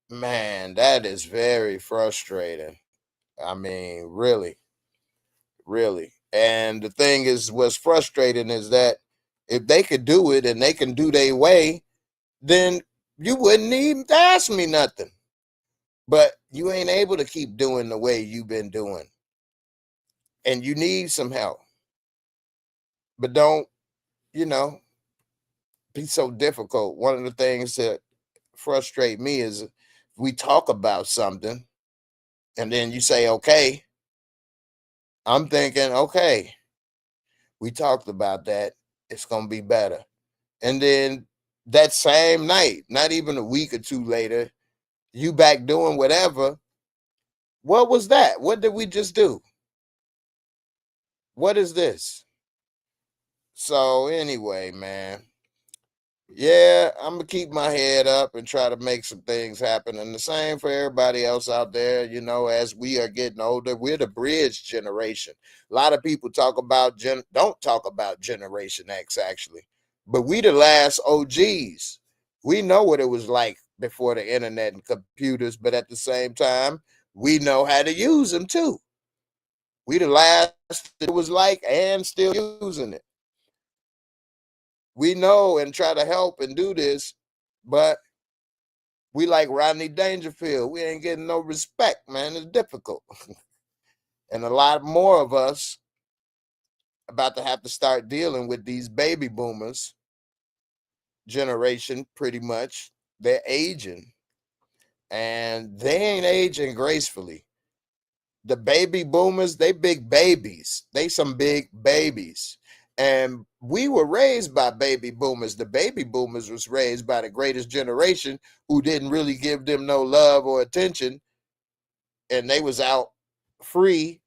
man, that is very frustrating. I mean, really, really. And the thing is, what's frustrating is that if they could do it and they can do their way, then you wouldn't even ask me nothing. But you ain't able to keep doing the way you've been doing. And you need some help. But don't, you know, be so difficult. One of the things that frustrate me is we talk about something and then you say, okay, I'm thinking, okay, we talked about that. It's going to be better. And then that same night, not even a week or two later, you back doing whatever. What was that? What did we just do? What is this? So anyway, man, yeah, I'm gonna keep my head up and try to make some things happen. And the same for everybody else out there. As we are getting older, we're the bridge generation. A lot of people don't talk about Generation X actually, but we the last OGs. We know what it was like before the internet and computers, but at the same time, we know how to use them too. We the last that was like and still using it. We know and try to help and do this, but we like Rodney Dangerfield. We ain't getting no respect, man. It's difficult. And a lot more of us about to have to start dealing with these baby boomers generation, pretty much. They're aging, and they ain't aging gracefully. The baby boomers, they big babies. They some big babies. And we were raised by baby boomers. The baby boomers was raised by the greatest generation who didn't really give them no love or attention. And they was out free.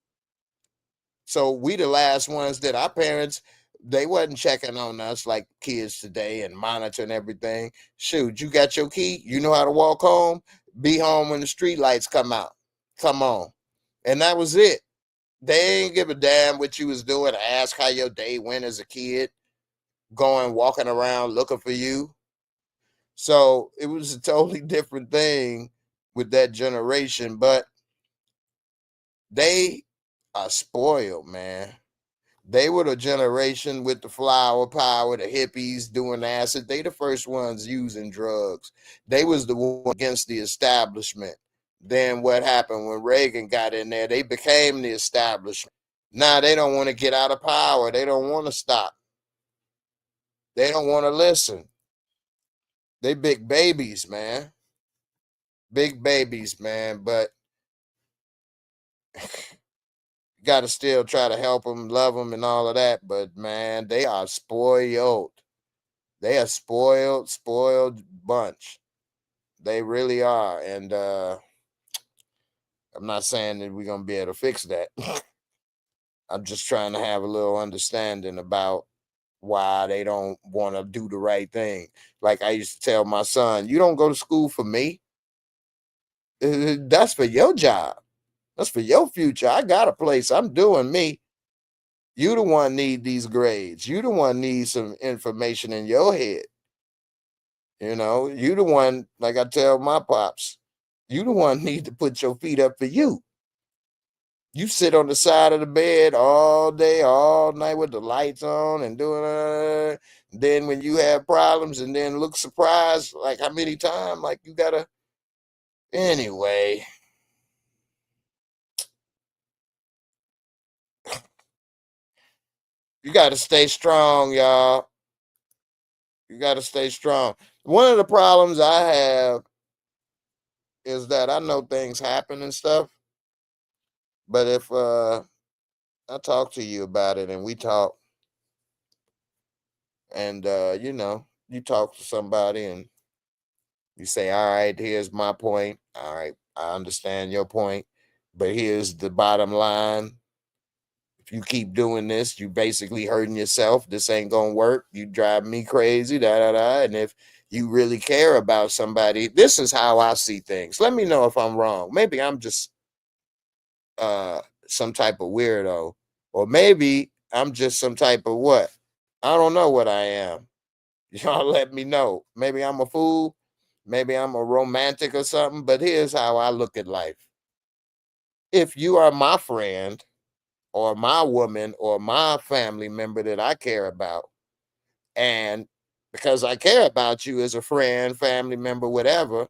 So we the last ones that our parents, they wasn't checking on us like kids today and monitoring everything. Shoot, you got your key? You know how to walk home? Be home when the street lights come out. Come on. And that was it. They ain't give a damn what you was doing. Ask how your day went as a kid, going, walking around looking for you. So it was a totally different thing with that generation, but they are spoiled, man. They were the generation with the flower power, the hippies doing acid. They the first ones using drugs. They was the one against the establishment. Then what happened when Reagan got in there? They became the establishment. Now they don't want to get out of power. They don't want to stop. They don't want to listen. They big babies, man. Big babies, man. But got to still try to help them, love them, and all of that. But man, they are spoiled. They are spoiled bunch. They really are. And I'm not saying that we're gonna be able to fix that. I'm just trying to have a little understanding about why they don't want to do the right thing. Like I used to tell my son, you don't go to school for me. That's for your job. That's for your future. I got a place. I'm doing me. You the one need these grades. You the one need some information in your head. You know, you the one, like I tell my pops, you the one need to put your feet up for you. You sit on the side of the bed all day, all night with the lights on and doing then when you have problems and then look surprised, like how many times, like you gotta anyway. You gotta stay strong, y'all. You gotta stay strong. One of the problems I have is that I know things happen and stuff, but if I talk to you about it and we talk and you know, you talk to somebody and you say, all right, here's my point. All right, I understand your point, but here's the bottom line. If you keep doing this, you basically hurting yourself. This ain't gonna work. You drive me crazy, da da da. And if you really care about somebody, this is how I see things. Let me know if I'm wrong. Maybe I'm just some type of weirdo, or maybe I'm just some type of what? I don't know what I am. Y'all let me know. Maybe I'm a fool. Maybe I'm a romantic or something. But here's how I look at life. If you are my friend or my woman or my family member that I care about, and because I care about you as a friend, family member, whatever,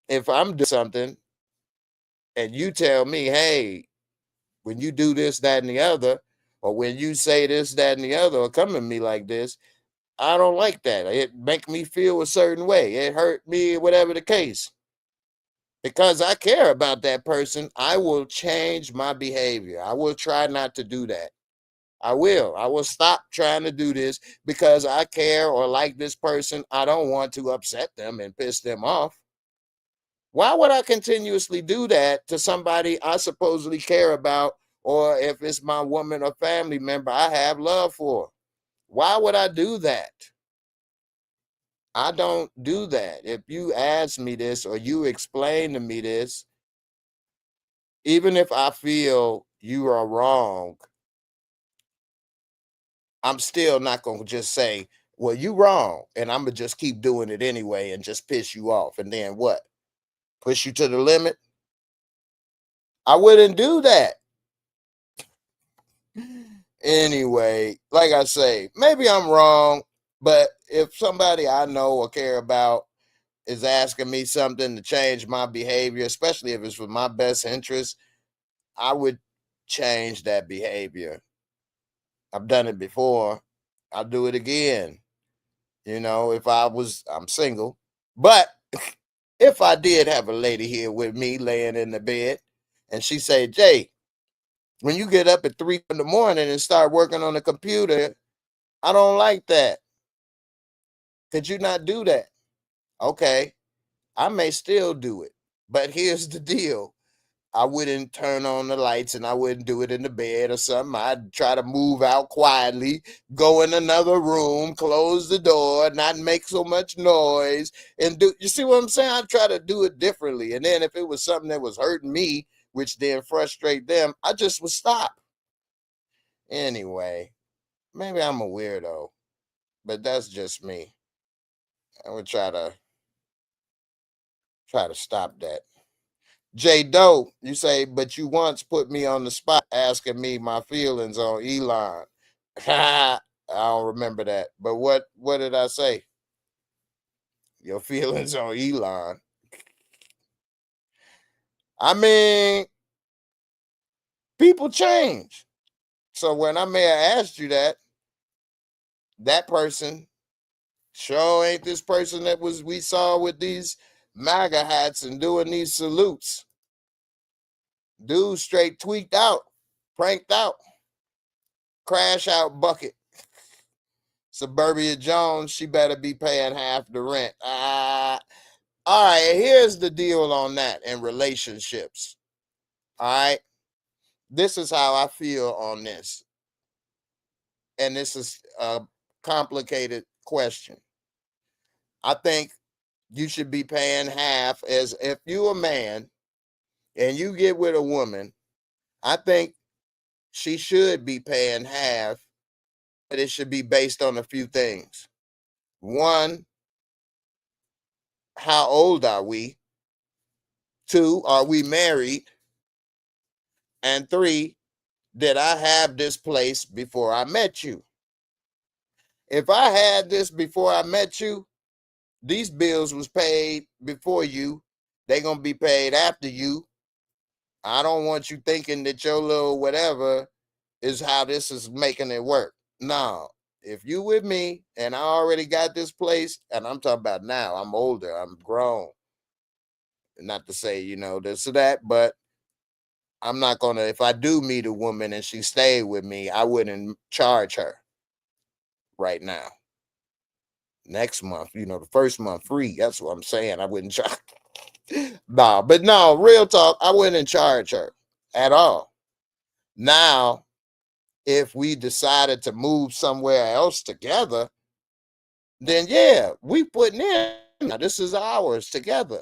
if I'm doing something and you tell me, hey, when you do this, that, and the other, or when you say this, that, and the other, or come at me like this, I don't like that. It make me feel a certain way. It hurt me, whatever the case. Because I care about that person, I will change my behavior. I will try not to do that. I will. I will stop trying to do this because I care or like this person. I don't want to upset them and piss them off. Why would I continuously do that to somebody I supposedly care about, or if it's my woman or family member I have love for? Why would I do that? I don't do that. If you ask me this or you explain to me this, even if I feel you are wrong, I'm still not going to just say, well, you wrong. And I'm going to just keep doing it anyway and just piss you off. And then what? Push you to the limit? I wouldn't do that. Anyway, like I say, maybe I'm wrong, but if somebody I know or care about is asking me something to change my behavior, especially if it's for my best interest, I would change that behavior. I've done it before. I'll do it again. You know, I'm single, but if I did have a lady here with me laying in the bed and she said, Jay, when you get up at 3 in the morning and start working on the computer, I don't like that. Could you not do that? Okay, I may still do it, but here's the deal. I wouldn't turn on the lights and I wouldn't do it in the bed or something. I'd try to move out quietly, go in another room, close the door, not make so much noise, and do you see what I'm saying? I'd try to do it differently. And then if it was something that was hurting me, which then frustrate them, I just would stop. Anyway, maybe I'm a weirdo, but that's just me. I would try to stop that. J Doe, you say, but you once put me on the spot asking me my feelings on Elon. I don't remember that. But what did I say? Your feelings on Elon. I mean, people change. So when I may have asked you that person sure ain't this person that we saw with these MAGA hats and doing these salutes. Dude straight tweaked out, pranked out, crash out bucket. Suburbia Jones, she better be paying half the rent. All right, here's the deal on that in relationships. All right, this is how I feel on this. And this is a complicated question. I think you should be paying half as if you're a man and you get with a woman. I think she should be paying half, but it should be based on a few things. One, how old are we? Two, are we married? And three, did I have this place before I met you? If I had this before I met you, these bills was paid before you. They gonna be paid after you. I don't want you thinking that your little whatever is how this is making it work. No, if you with me and I already got this place, and I'm talking about now, I'm older, I'm grown. Not to say, this or that, but I'm not gonna, if I do meet a woman and she stayed with me, I wouldn't charge her right now. Next month, the first month free. That's what I'm saying. I wouldn't charge. No, real talk, I wouldn't charge her at all. Now, if we decided to move somewhere else together, then yeah, we putting in. Now, this is ours together.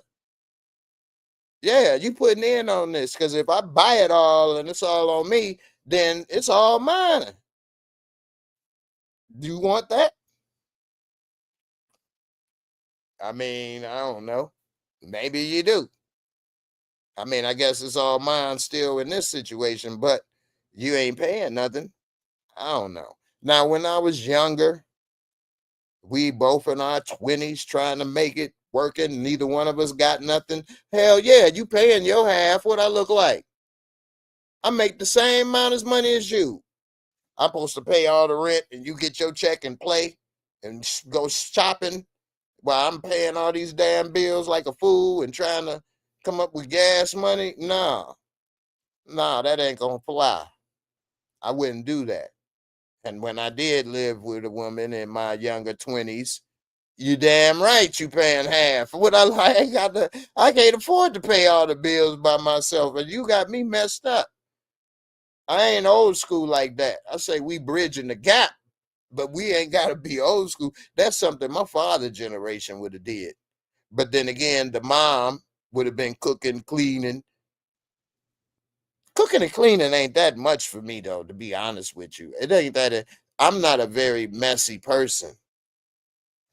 Yeah, you putting in on this, because if I buy it all and it's all on me, then it's all mine. Do you want that? I mean, I don't know. Maybe you do. I mean, I guess it's all mine still in this situation, but you ain't paying nothing. I don't know. Now, when I was younger, we both in our 20s trying to make it working. Neither one of us got nothing. Hell yeah, you paying your half. What I look like? I make the same amount of money as you. I'm supposed to pay all the rent and you get your check and play and go shopping while I'm paying all these damn bills like a fool and trying to come up with gas money. Nah, that ain't gonna fly. I wouldn't do that. And when I did live with a woman in my younger 20s, you damn right you paying half. What I like, I can't afford to pay all the bills by myself, and you got me messed up. I ain't old school like that. I say we bridging the gap, but we ain't gotta be old school. That's something my father generation would have did. But then again, the mom would have been cooking, cleaning. Cooking and cleaning ain't that much for me though, to be honest with you. It ain't that. I'm not a very messy person.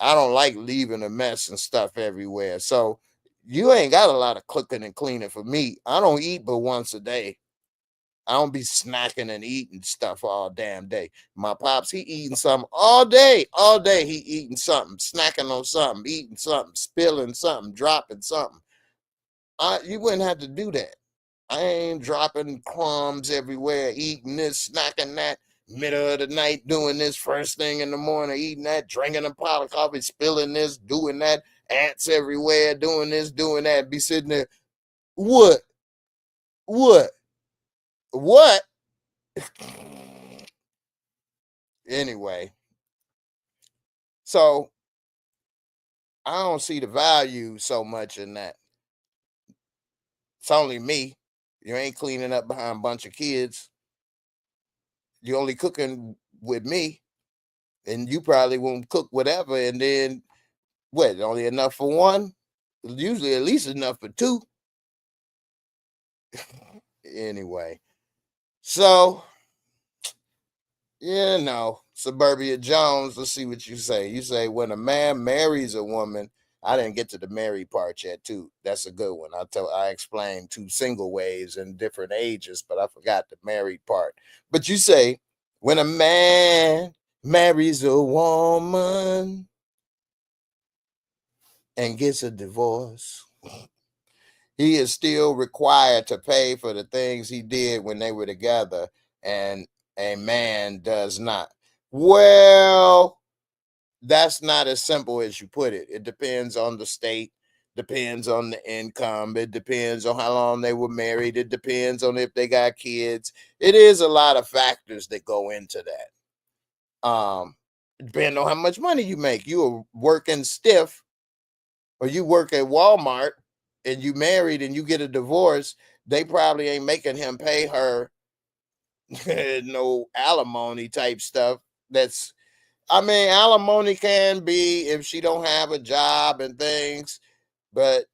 I don't like leaving a mess and stuff everywhere. So you ain't got a lot of cooking and cleaning for me. I don't eat but once a day. I don't be snacking and eating stuff all damn day. My pops, he eating something all day. All day he eating something, snacking on something, eating something, spilling something, dropping something. You wouldn't have to do that. I ain't dropping crumbs everywhere, eating this, snacking that, middle of the night, doing this, first thing in the morning, eating that, drinking a pot of coffee, spilling this, doing that, ants everywhere, doing this, doing that, be sitting there. What? What? What? Anyway, so I don't see the value so much in that. It's only me. You ain't cleaning up behind a bunch of kids. You only cooking with me, and you probably won't cook whatever. And then what? Only enough for one? Usually at least enough for two. Anyway, so Suburbia Jones, let's see what you say. You say when a man marries a woman, I didn't get to the married part yet, too. That's a good one. I explained two single ways in different ages, but I forgot the married part. But you say when a man marries a woman and gets a divorce, he is still required to pay for the things he did when they were together, and a man does not. Well, that's not as simple as you put it. It depends on the state, depends on the income, it depends on how long they were married, it depends on if they got kids. It is a lot of factors that go into that. Depending on how much money you make. You are working stiff, or you work at Walmart and you married and you get a divorce, they probably ain't making him pay her no alimony type stuff. Alimony can be if she don't have a job and things, but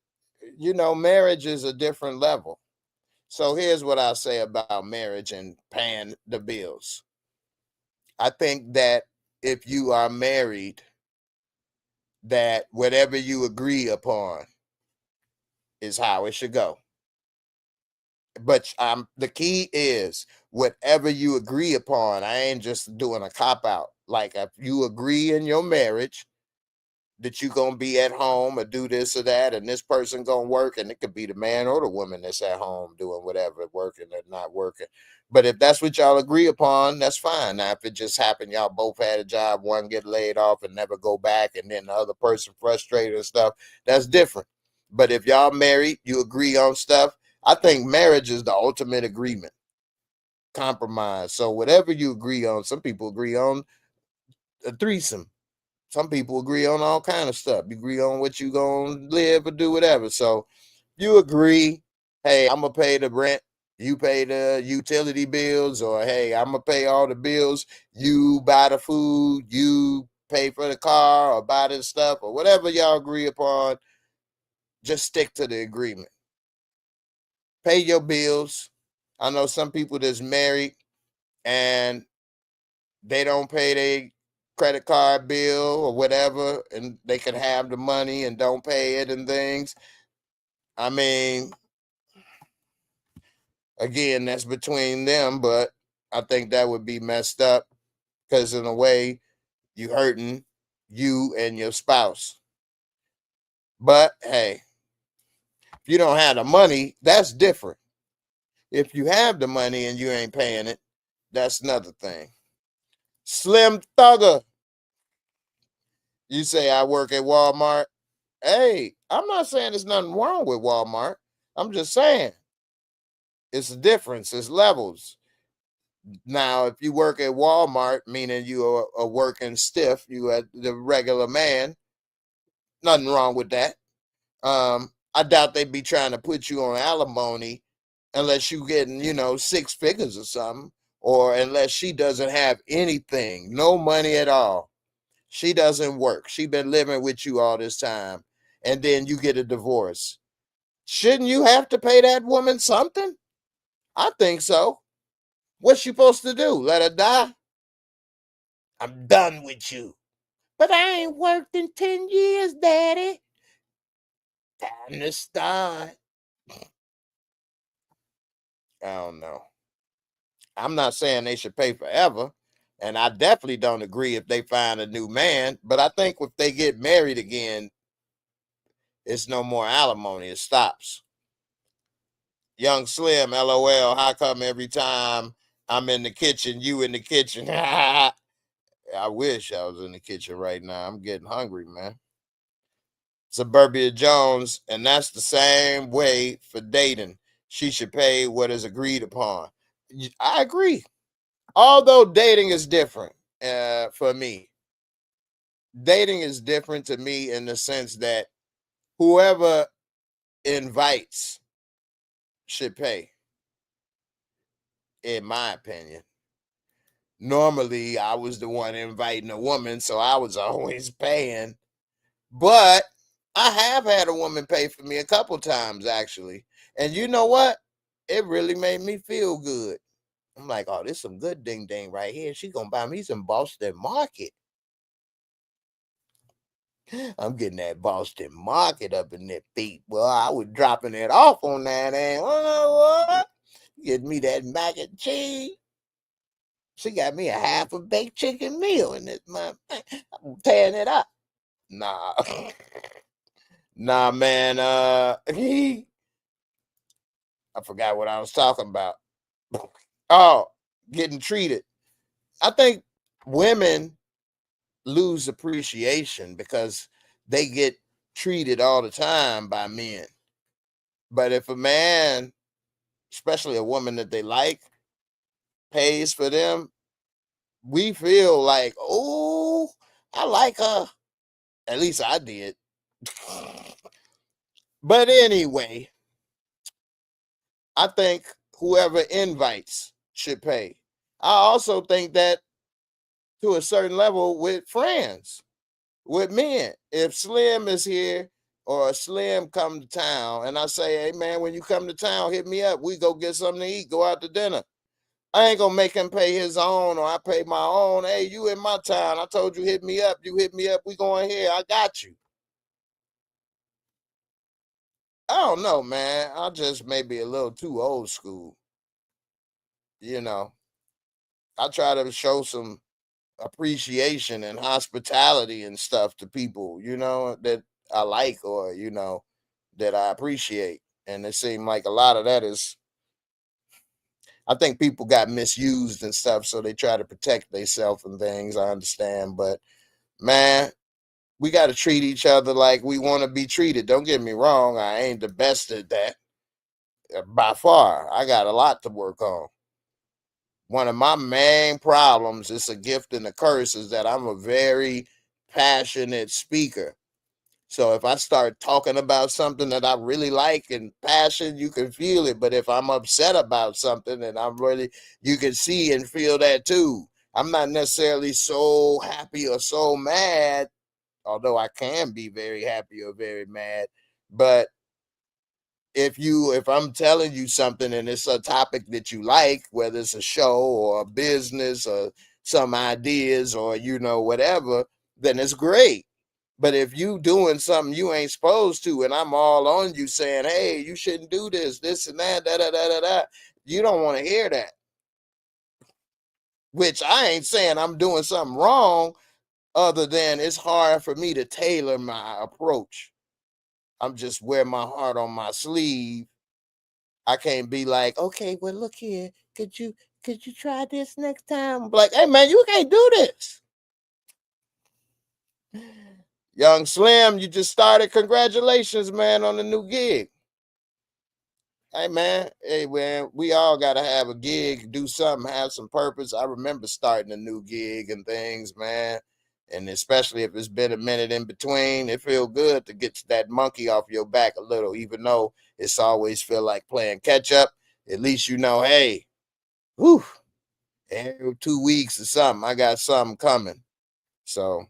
marriage is a different level. So here's what I say about marriage and paying the bills. I think that if you are married, that whatever you agree upon is how it should go. But the key is whatever you agree upon. I ain't just doing a cop out. Like if you agree in your marriage that you gonna be at home or do this or that, and this person gonna work, and it could be the man or the woman that's at home doing whatever, working or not working. But if that's what y'all agree upon, that's fine. Now, if it just happened, y'all both had a job, one get laid off and never go back, and then the other person frustrated and stuff, that's different. But if y'all married, you agree on stuff. I think marriage is the ultimate agreement, compromise. So whatever you agree on, some people agree on a threesome. Some people agree on all kind of stuff. You agree on what you gonna live or do whatever. So you agree, hey, I'm gonna pay the rent, you pay the utility bills, or hey, I'm gonna pay all the bills, you buy the food, you pay for the car or buy this stuff or whatever y'all agree upon. Just stick to the agreement. Pay your bills. I know some people that's married and they don't pay their credit card bill or whatever, and they can have the money and don't pay it and things. I mean, again, that's between them, but I think that would be messed up because in a way, you hurting you and your spouse. But hey, if you don't have the money, that's different. If you have the money and you ain't paying it, that's another thing. Slim Thugger, you say I work at Walmart. Hey, I'm not saying there's nothing wrong with Walmart. I'm just saying it's a difference, it's levels. Now, if you work at Walmart, meaning you are a working stiff, you are the regular man, nothing wrong with that. I doubt they'd be trying to put you on alimony unless you getting, six figures or something, or unless she doesn't have anything, no money at all. She doesn't work. She been living with you all this time, and then you get a divorce. Shouldn't you have to pay that woman something? I think so. What's she supposed to do? Let her die? I'm done with you. But I ain't worked in 10 years, Daddy. Time to start. I don't know. I'm not saying they should pay forever. And I definitely don't agree if they find a new man. But I think if they get married again, it's no more alimony. It stops. Young Slim, LOL. How come every time I'm in the kitchen, you in the kitchen? I wish I was in the kitchen right now. I'm getting hungry, man. Suburbia Jones, and that's the same way for dating. She should pay what is agreed upon. I agree. Although dating is different for me. Dating is different to me in the sense that whoever invites should pay, in my opinion. Normally, I was the one inviting a woman, so I was always paying. But I have had a woman pay for me a couple times, actually. And you know what? It really made me feel good. I'm like, oh, this some good ding ding right here. She gonna buy me some Boston Market. I'm getting that Boston Market up in that feet. Well, I was dropping it off on that ass. You know what? Get me that mac and cheese. She got me a half a baked chicken meal in this month. I'm tearing it up. Nah. Nah, man. I forgot what I was talking about. Oh, getting treated. I think women lose appreciation because they get treated all the time by men. But if a man, especially a woman that they like, pays for them, we feel like, oh, I like her. At least I did. But anyway, I think whoever invites should pay. I also think that to a certain level with friends, with men. If Slim is here or Slim come to town and I say, hey man, when you come to town, hit me up. We go get something to eat, go out to dinner. I ain't gonna make him pay his own or I pay my own. Hey, you in my town. I told you hit me up. You hit me up. We going here. I got you. I don't know, man. I just maybe a little too old school. You know, I try to show some appreciation and hospitality and stuff to people, that I like or, that I appreciate. And it seemed like a lot of that is, I think people got misused and stuff. So they try to protect themselves and things. I understand. But man, we got to treat each other like we want to be treated. Don't get me wrong. I ain't the best at that by far. I got a lot to work on. One of my main problems, it's a gift and a curse, is that I'm a very passionate speaker. So if I start talking about something that I really like and passion, you can feel it. But if I'm upset about something and you can see and feel that too. I'm not necessarily so happy or so mad, although I can be very happy or very mad. But if I'm telling you something and it's a topic that you like, whether it's a show or a business or some ideas or whatever, then it's great. But if you doing something you ain't supposed to, and I'm all on you saying, hey, you shouldn't do this and that, da da da da da, you don't want to hear that. Which I ain't saying I'm doing something wrong, other than it's hard for me to tailor my approach. I'm just wear my heart on my sleeve. I can't be like, okay, well, look here. Could you try this next time? I'm like, hey man, you can't do this. Young Slim, you just started. Congratulations, man, on the new gig. Hey man, we all gotta have a gig, do something, have some purpose. I remember starting a new gig and things, man. And especially if it's been a minute in between, it feel good to get that monkey off your back a little, even though it's always feel like playing catch up. At least hey, whew, every 2 weeks or something, I got something coming. So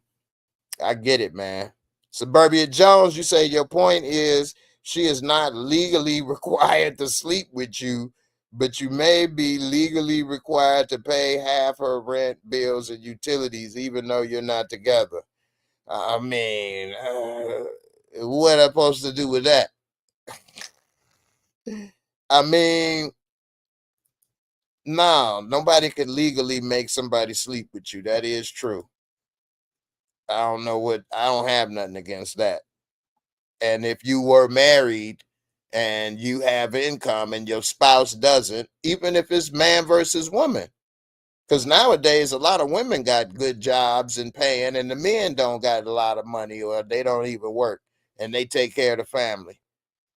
I get it, man. Suburbia Jones, you say your point is she is not legally required to sleep with you, but you may be legally required to pay half her rent, bills, and utilities, even though you're not together. I mean, what am I supposed to do with that? I mean, No, nobody could legally make somebody sleep with you. That is true. I don't have nothing against that. And if you were married and you have income and your spouse doesn't, even if it's man versus woman, because nowadays a lot of women got good jobs and paying, and the men don't got a lot of money or they don't even work and they take care of the family.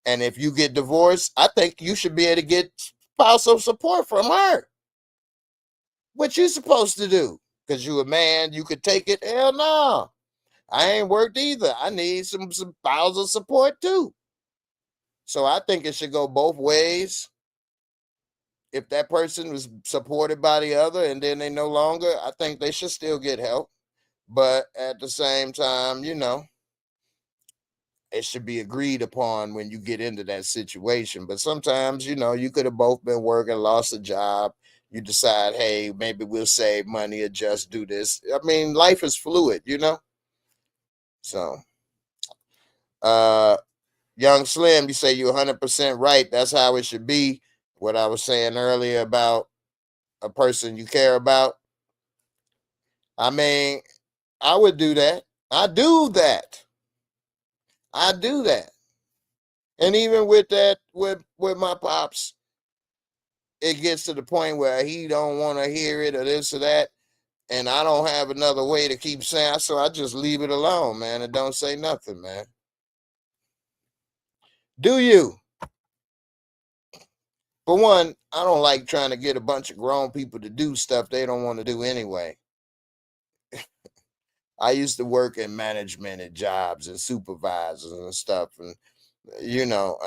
And if you get divorced, I think you should be able to get spousal support from her. What you supposed to do? Because you a man, you could take it? Hell no. I ain't worked either. I need some spousal support too. So I think it should go both ways. If that person was supported by the other and then they no longer, I think they should still get help. But at the same time, it should be agreed upon when you get into that situation. But sometimes, you could have both been working, lost a job. You decide, hey, maybe we'll save money or just do this. I mean, life is fluid, So, uh, Young Slim, you say you're 100% right. That's how it should be. What I was saying earlier about a person you care about. I mean, I would do that. I do that. I do that. And even with that, with my pops, it gets to the point where he don't want to hear it or this or that. And I don't have another way to keep saying, so I just leave it alone, man, and don't say nothing, man. Do you? For one, I don't like trying to get a bunch of grown people to do stuff they don't want to do anyway. I used to work in management at jobs and supervisors and stuff. And, you don't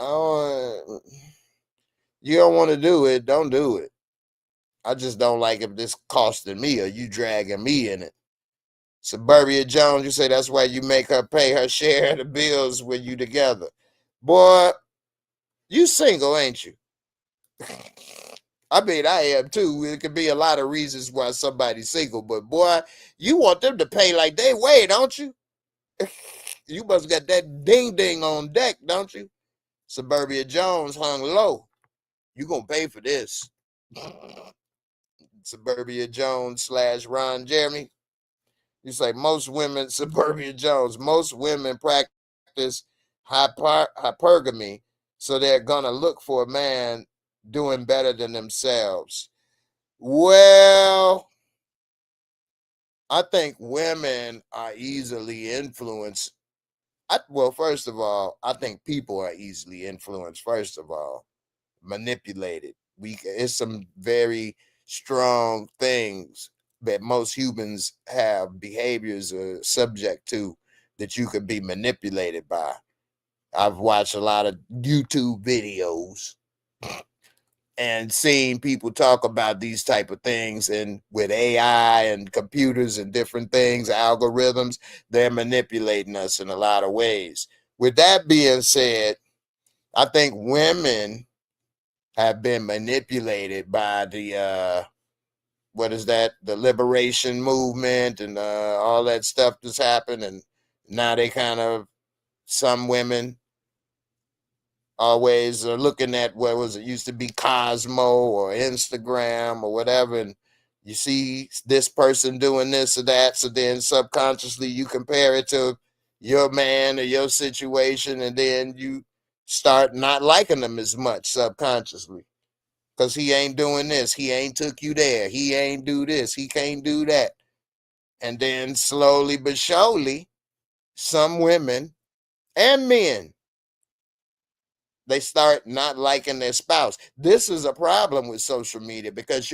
want to do it, don't do it. I just don't like if this costing me or you dragging me in it. Suburbia Jones, you say that's why you make her pay her share of the bills when you together. Boy, you single, ain't you? I mean, I am too. It could be a lot of reasons why somebody's single, but boy, you want them to pay like they weigh, don't you? You must got that ding ding on deck, don't you? Suburbia Jones hung low. You gonna pay for this. Suburbia Jones / Ron Jeremy. You say most women, Suburbia Jones, most women practice hypergamy, so they're gonna look for a man doing better than themselves. Well, I think women are easily influenced. Well, first of all, I think people are easily influenced. First of all, manipulated. It's some very strong things that most humans have behaviors are subject to that you could be manipulated by. I've watched a lot of YouTube videos and seen people talk about these type of things, and with AI and computers and different things, algorithms, they're manipulating us in a lot of ways. With that being said, I think women have been manipulated by the what is that, the liberation movement and all that stuff that's happened, and now they kind of, some women always are looking at what was it used to be Cosmo or Instagram or whatever, and you see this person doing this or that, so then subconsciously you compare it to your man or your situation, and then you start not liking them as much subconsciously because he ain't doing this, he ain't took you there, he ain't do this, he can't do that. And then slowly but surely, some women and men, they start not liking their spouse. This is a problem with social media because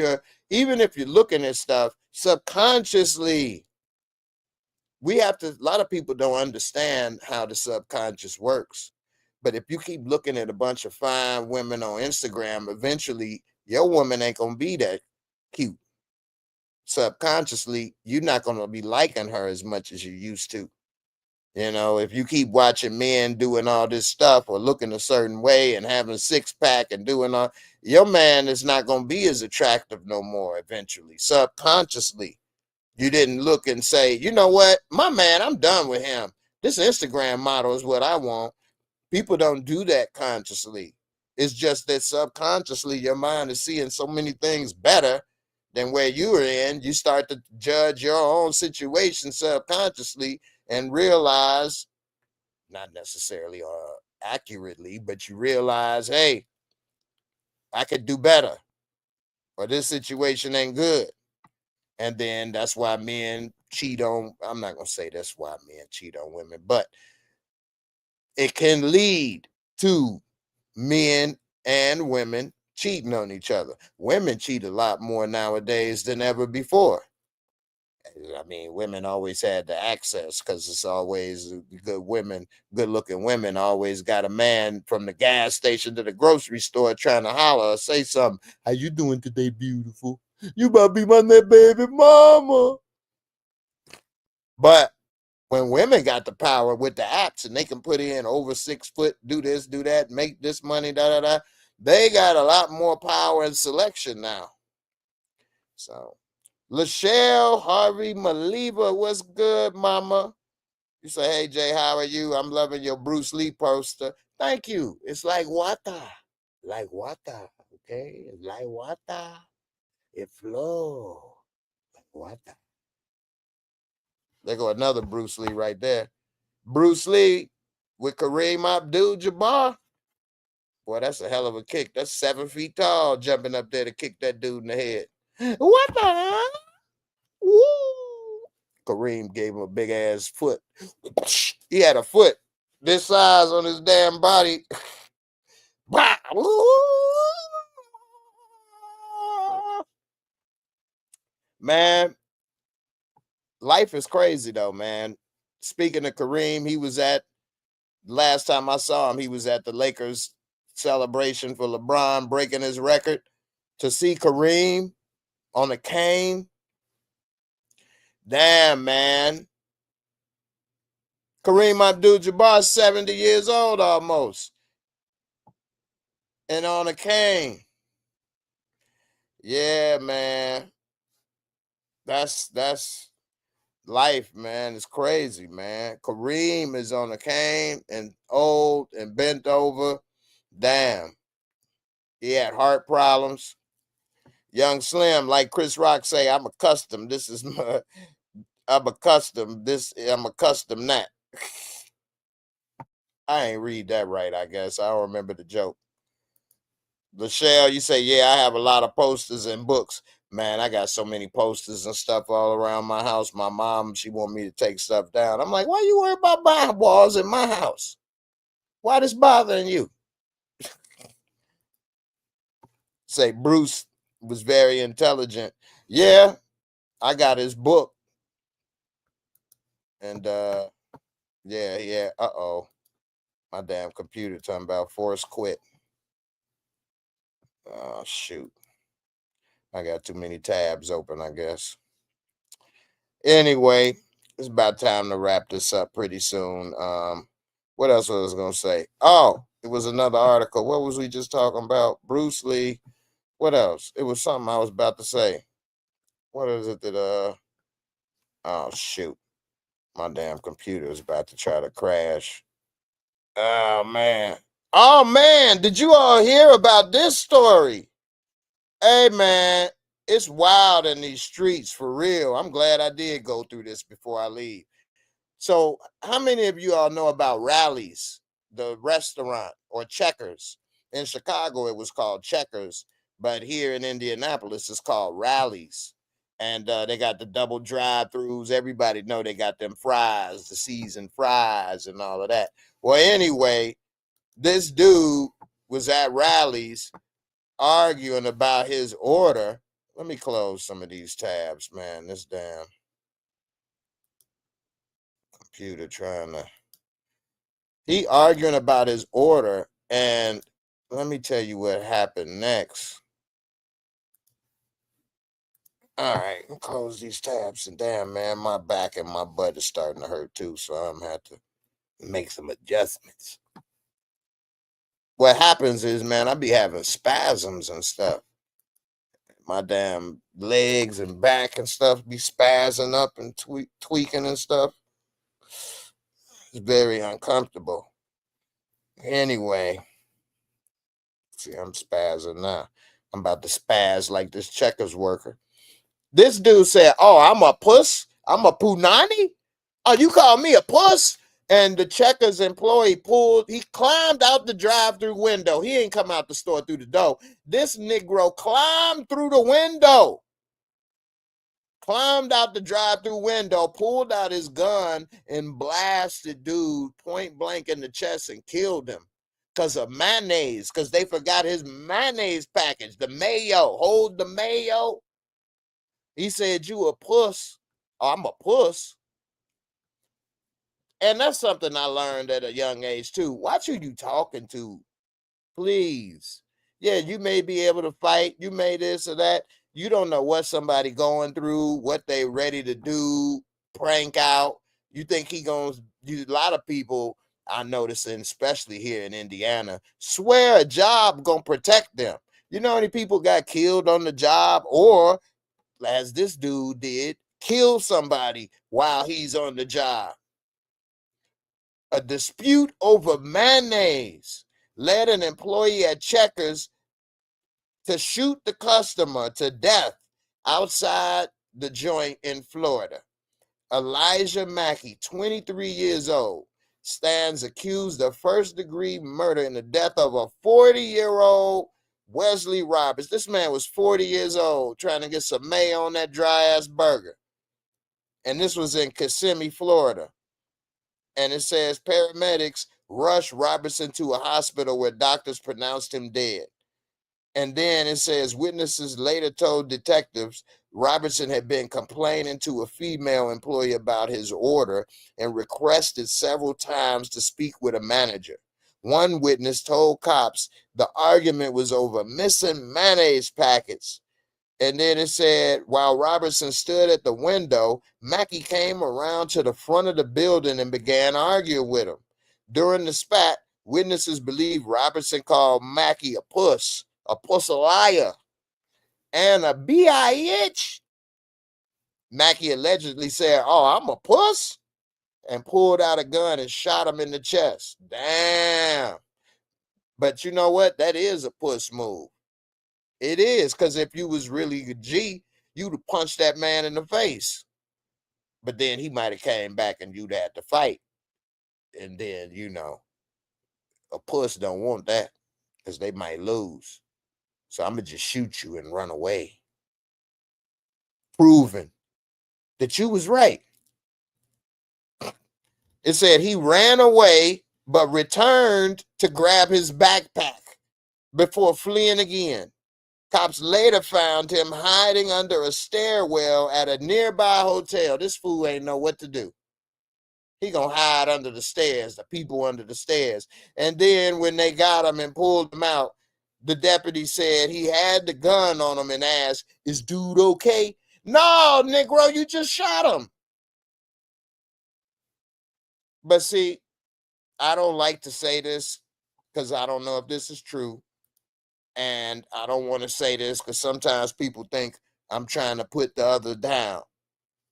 even if you're looking at stuff subconsciously, a lot of people don't understand how the subconscious works. But if you keep looking at a bunch of fine women on Instagram, eventually your woman ain't gonna be that cute. Subconsciously, you're not gonna be liking her as much as you used to. If you keep watching men doing all this stuff or looking a certain way and having a six pack and doing all, your man is not going to be as attractive no more eventually. Subconsciously, you didn't look and say, you know what, my man, I'm done with him. This Instagram model is what I want. People don't do that consciously. It's just that subconsciously your mind is seeing so many things better than where you were in. You start to judge your own situation subconsciously and realize, not necessarily accurately, but you realize, hey, I could do better, or this situation ain't good. And then that's why men cheat on, I'm not going to say that's why men cheat on women, but it can lead to men and women cheating on each other. Women cheat a lot more nowadays than ever before. I mean, women always had the access because it's always good women, good looking women always got a man from the gas station to the grocery store trying to holler or say something. How you doing today, beautiful? You about to be my next baby mama. But when women got the power with the apps and they can put in over 6 foot, do this, do that, make this money, they got a lot more power and selection now. So, Lachelle Harvey Maliva, what's good, mama? You say, hey, Jay, how are you? I'm loving your Bruce Lee poster. Thank you. It's like water. Like water, okay? It's like water. It flows like water. There go another Bruce Lee right there. Bruce Lee with Kareem Abdul-Jabbar. Boy, that's a hell of a kick. That's 7 feet tall, jumping up there to kick that dude in the head. What the? Woo! Kareem gave him a big ass foot. He had a foot this size on his damn body. Man, life is crazy though, man. Speaking of Kareem, he was at, last time I saw him, he was at the Lakers celebration for LeBron breaking his record. To see Kareem on a cane, damn, man. Kareem Abdul-Jabbar, 70 years old almost, and on a cane. Yeah, man. That's life, man. It's crazy, man. Kareem is on a cane and old and bent over. Damn. He had heart problems. Young Slim, like Chris Rock say, I'm accustomed. This is my, I'm accustomed. I'm accustomed that. I ain't read that right, I guess. I don't remember the joke. Lachelle, you say, yeah, I have a lot of posters and books. Man, I got so many posters and stuff all around my house. My mom, she want me to take stuff down. I'm like, why you worry about my walls in my house? Why this bothering you? Say Bruce was very intelligent. Yeah, I got his book. And yeah. Uh-oh. My damn computer talking about force quit. Oh, shoot. I got too many tabs open, I guess. Anyway, it's about time to wrap this up pretty soon. What else was I going to say? Oh, it was another article. What was we just talking about? Bruce Lee. What else? It was something I was about to say. What is it that, oh, shoot. My damn computer is about to try to crash. Oh, man. Oh, man. Did you all hear about this story? Hey, man. It's wild in these streets, for real. I'm glad I did go through this before I leave. So, how many of you all know about Rallies, the restaurant, or Checkers? In Chicago, it was called Checkers, but here in Indianapolis, it's called Rallies. And they got the double drive-throughs. Everybody know they got them fries, the seasoned fries, and all of that. Well, anyway, this dude was at Rallies arguing about his order. Let me close some of these tabs, man. This damn computer trying to. He arguing about his order, and let me tell you what happened next. All right, close these tabs, and damn, man, my back and my butt is starting to hurt too, so I'm gonna have to make some adjustments. What happens is, man, I be having spasms and stuff. My damn legs and back and stuff be spazzing up and tweaking and stuff. It's very uncomfortable. Anyway, See, I'm spazzing now. I'm about to spaz like this checkers worker. This dude said, "Oh, I'm a puss. I'm a punani. Oh, you call me a puss?" And the checkers employee he climbed out the drive-through window. He ain't come out the store through the door. This Negro climbed through the window, climbed out the drive-through window, pulled out his gun, and blasted dude point blank in the chest and killed him because of mayonnaise, because they forgot his mayonnaise package, the mayo. Hold the mayo. He said, "You a puss." Oh, I'm a puss. And that's something I learned at a young age too. Watch who you talking to, please. Yeah, you may be able to fight, you may this or that. You don't know what somebody going through, what they ready to do, prank out. You think he gonna do? A lot of people I noticing, especially here in Indiana, swear a job gonna protect them. You know how many people got killed on the job, or as this dude did, kill somebody while he's on the job. A dispute over mayonnaise led an employee at Checkers to shoot the customer to death outside the joint in Florida. Elijah Mackey, 23 years old, stands accused of first-degree murder in the death of a 40-year-old Wesley Roberts. This man was 40 years old trying to get some mayo on that dry-ass burger. And this was in Kissimmee, Florida. And it says paramedics rushed Robertson to a hospital where doctors pronounced him dead. And then it says witnesses later told detectives Robertson had been complaining to a female employee about his order and requested several times to speak with a manager. One witness told cops the argument was over missing mayonnaise packets. And then it said, while Robertson stood at the window, Mackey came around to the front of the building and began arguing with him. During the spat, witnesses believe Robertson called Mackey a pussaliah, and a bitch. Mackey allegedly said, "Oh, I'm a puss," and pulled out a gun and shot him in the chest. Damn. But you know what? That is a puss move. It is, because if you was really a G, you'd have punched that man in the face. But then he might have came back and you'd had to fight. And then, a puss don't want that because they might lose. So I'm going to just shoot you and run away. Proving that you was right. It said he ran away but returned to grab his backpack before fleeing again. Cops later found him hiding under a stairwell at a nearby hotel. This fool ain't know what to do. He gonna hide under the stairs, the people under the stairs. And then when they got him and pulled him out, the deputy said he had the gun on him and asked, "Is dude okay?" "No, Negro, you just shot him." But see, I don't like to say this because I don't know if this is true. And I don't want to say this because sometimes people think I'm trying to put the other down.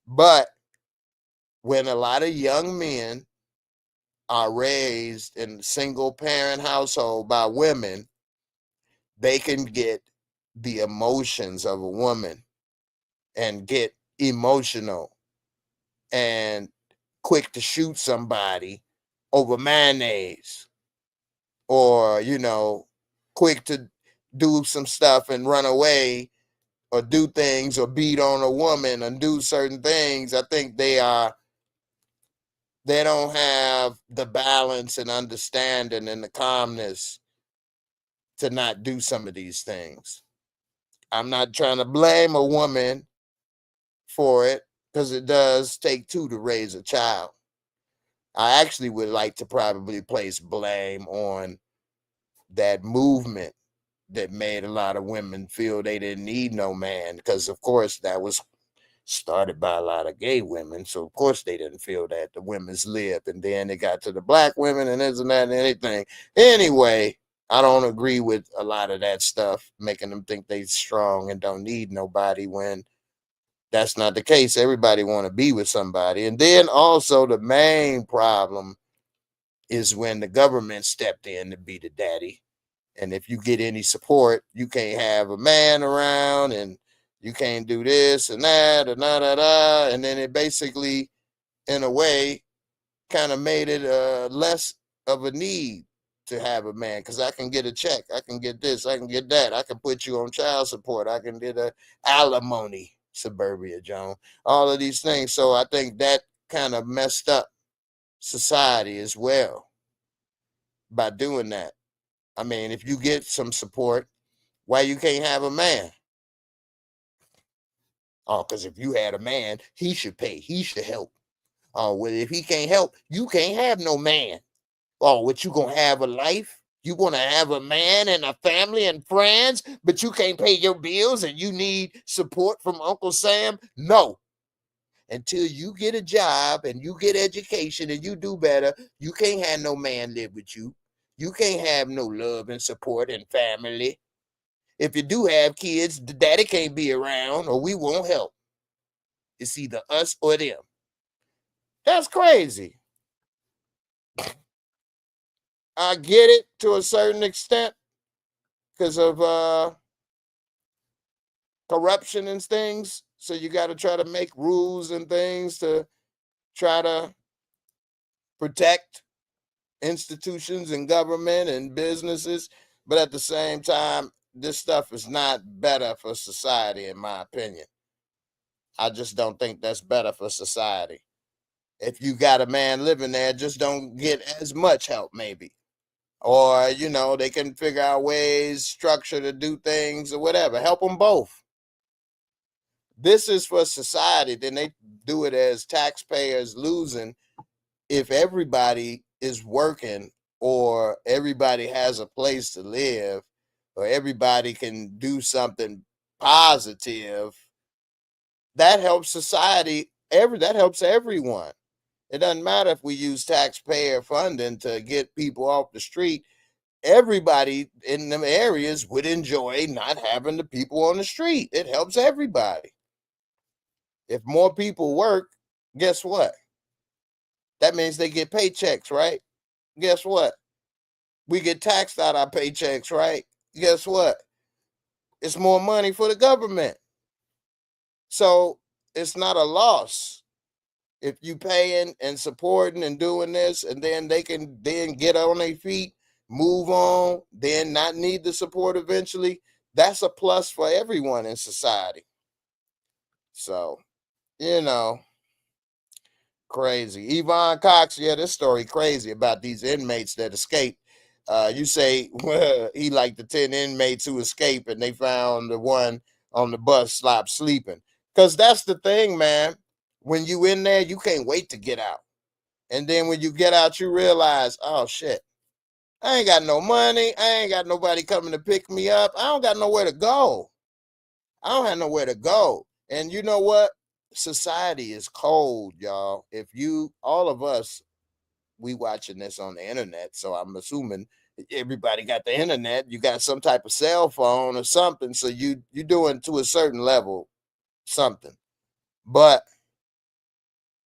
But when a lot of young men are raised in a single parent household by women, they can get the emotions of a woman and get emotional and quick to shoot somebody over mayonnaise, or, quick to do some stuff and run away, or do things, or beat on a woman and do certain things. I think they don't have the balance and understanding and the calmness to not do some of these things. I'm not trying to blame a woman for it, because it does take two to raise a child. I actually would like to probably place blame on that movement that made a lot of women feel they didn't need no man, because of course that was started by a lot of gay women. So of course they didn't feel that the women's lived. And then they got to the black women and this and that and anything. Anyway, I don't agree with a lot of that stuff, making them think they strong and don't need nobody, when that's not the case. Everybody want to be with somebody. And then also the main problem is when the government stepped in to be the daddy. And if you get any support, you can't have a man around, and you can't do this and that, and da. And then it basically, in a way, kind of made it less of a need to have a man, because I can get a check, I can get this, I can get that, I can put you on child support, I can get a alimony, Suburbia Joan, all of these things. So I think that kind of messed up society as well by doing that. I mean, if you get some support, why you can't have a man? Oh, because if you had a man, he should pay, he should help. Oh, well, if he can't help, you can't have no man. Oh, what, you gonna have a life? You gonna have a man and a family and friends, but you can't pay your bills and you need support from Uncle Sam? No. Until you get a job and you get education and you do better, you can't have no man live with you. You can't have no love and support and family. If you do have kids, the daddy can't be around or we won't help. It's either us or them. That's crazy. I get it to a certain extent because of corruption and things. So you got to try to make rules and things to try to protect institutions and government and businesses. But at the same time, this stuff is not better for society, in my opinion. I just don't think that's better for society. If you got a man living there, just don't get as much help, maybe. Or, you know, they can figure out ways, structure to do things or whatever. Help them both. This is for society. Then they do it as taxpayers losing if everybody is working or everybody has a place to live or everybody can do something positive. That helps society. That helps everyone. It doesn't matter if we use taxpayer funding to get people off the street. Everybody in them areas would enjoy not having the people on the street. It helps everybody. If more people work, guess what? That means they get paychecks, right? Guess what? We get taxed out our paychecks, right? Guess what? It's more money for the government. So it's not a loss. If you paying and supporting and doing this, and then they can then get on their feet, move on, then not need the support eventually, that's a plus for everyone in society. So, you know, crazy. Yvonne Cox, yeah, this story crazy about these inmates that escaped. You say, well, he like the 10 inmates who escaped and they found the one on the bus stop sleeping. Because that's the thing, man. When you in there, you can't wait to get out. And then when you get out, you realize, oh, shit, I ain't got no money. I ain't got nobody coming to pick me up. I don't got nowhere to go. I don't have nowhere to go. And you know what? Society is cold, y'all. If you, all of us, we watching this on the internet, so I'm assuming everybody got the internet. You got some type of cell phone or something, so you doing to a certain level something. But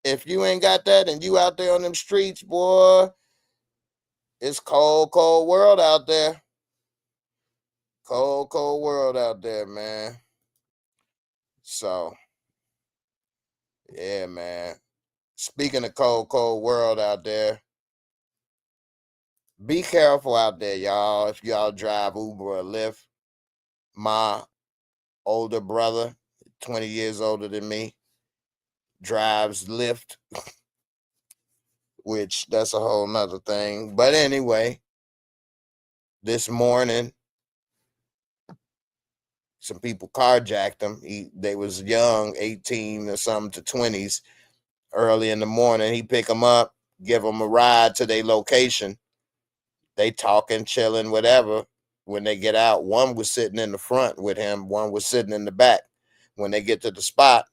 if you ain't got that and you out there on them streets, boy, it's cold, cold world out there. Cold, cold world out there, man. So, yeah, man. Speaking of cold, cold world out there, be careful out there, y'all. If y'all drive Uber or Lyft, my older brother, 20 years older than me, drives Lyft, which that's a whole nother thing. But anyway, this morning, some people carjacked him. They was young, 18 or something to 20s, early in the morning. He pick them up, give them a ride to their location. They talking, chilling, whatever. When they get out, one was sitting in the front with him, one was sitting in the back. When they get to the spot,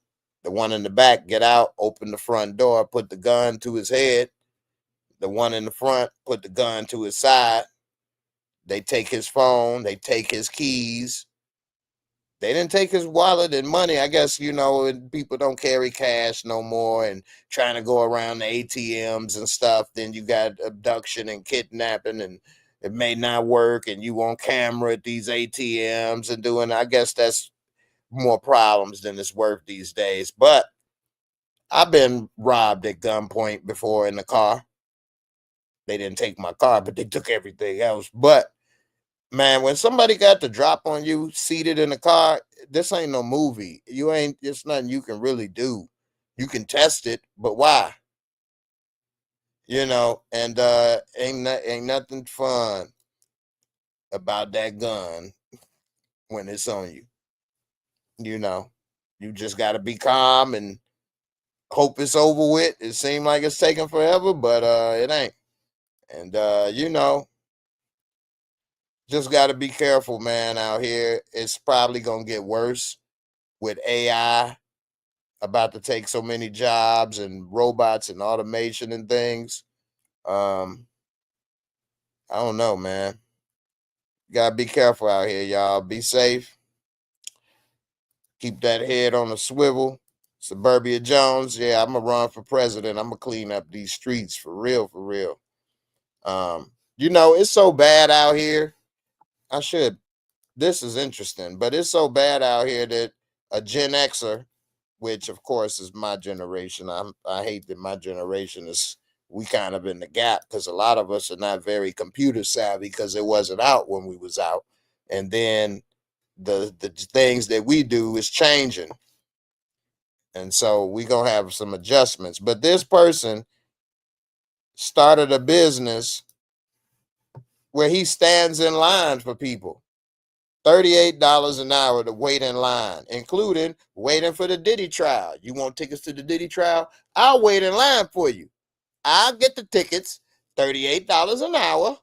the one in the back get out, open the front door, put the gun to his head. The one in the front put the gun to his side. They take his phone, they take his keys. They didn't take his wallet and money. I guess, you know, people don't carry cash no more and trying to go around the ATMs and stuff. Then you got abduction and kidnapping and it may not work, and you on camera at these ATMs and doing. I guess that's more problems than it's worth these days. But I've been robbed at gunpoint before in the car. They didn't take my car, but they took everything else. But man, when somebody got the drop on you seated in the car, this ain't no movie. It's nothing you can really do. You can test it, but why? And ain't nothing fun about that gun when it's on you. You just got to be calm and hope it's over with. It seemed like it's taking forever, but it ain't. And just got to be careful, man, out here. It's probably going to get worse with AI about to take so many jobs and robots and automation and things. I don't know, man. Got to be careful out here, y'all. Be safe. Keep that head on a swivel. Suburbia Jones, yeah, I'm going to run for president. I'm going to clean up these streets for real, for real. It's so bad out here. This is interesting, but it's so bad out here that a Gen Xer, which of course is my generation. I hate that my generation we kind of in the gap because a lot of us are not very computer savvy because it wasn't out when we was out. And then the things that we do is changing. And so we gonna have some adjustments. But this person started a business where he stands in line for people. $38 an hour to wait in line, including waiting for the Diddy trial. You want tickets to the Diddy trial? I'll wait in line for you. I'll get the tickets, $38 an hour.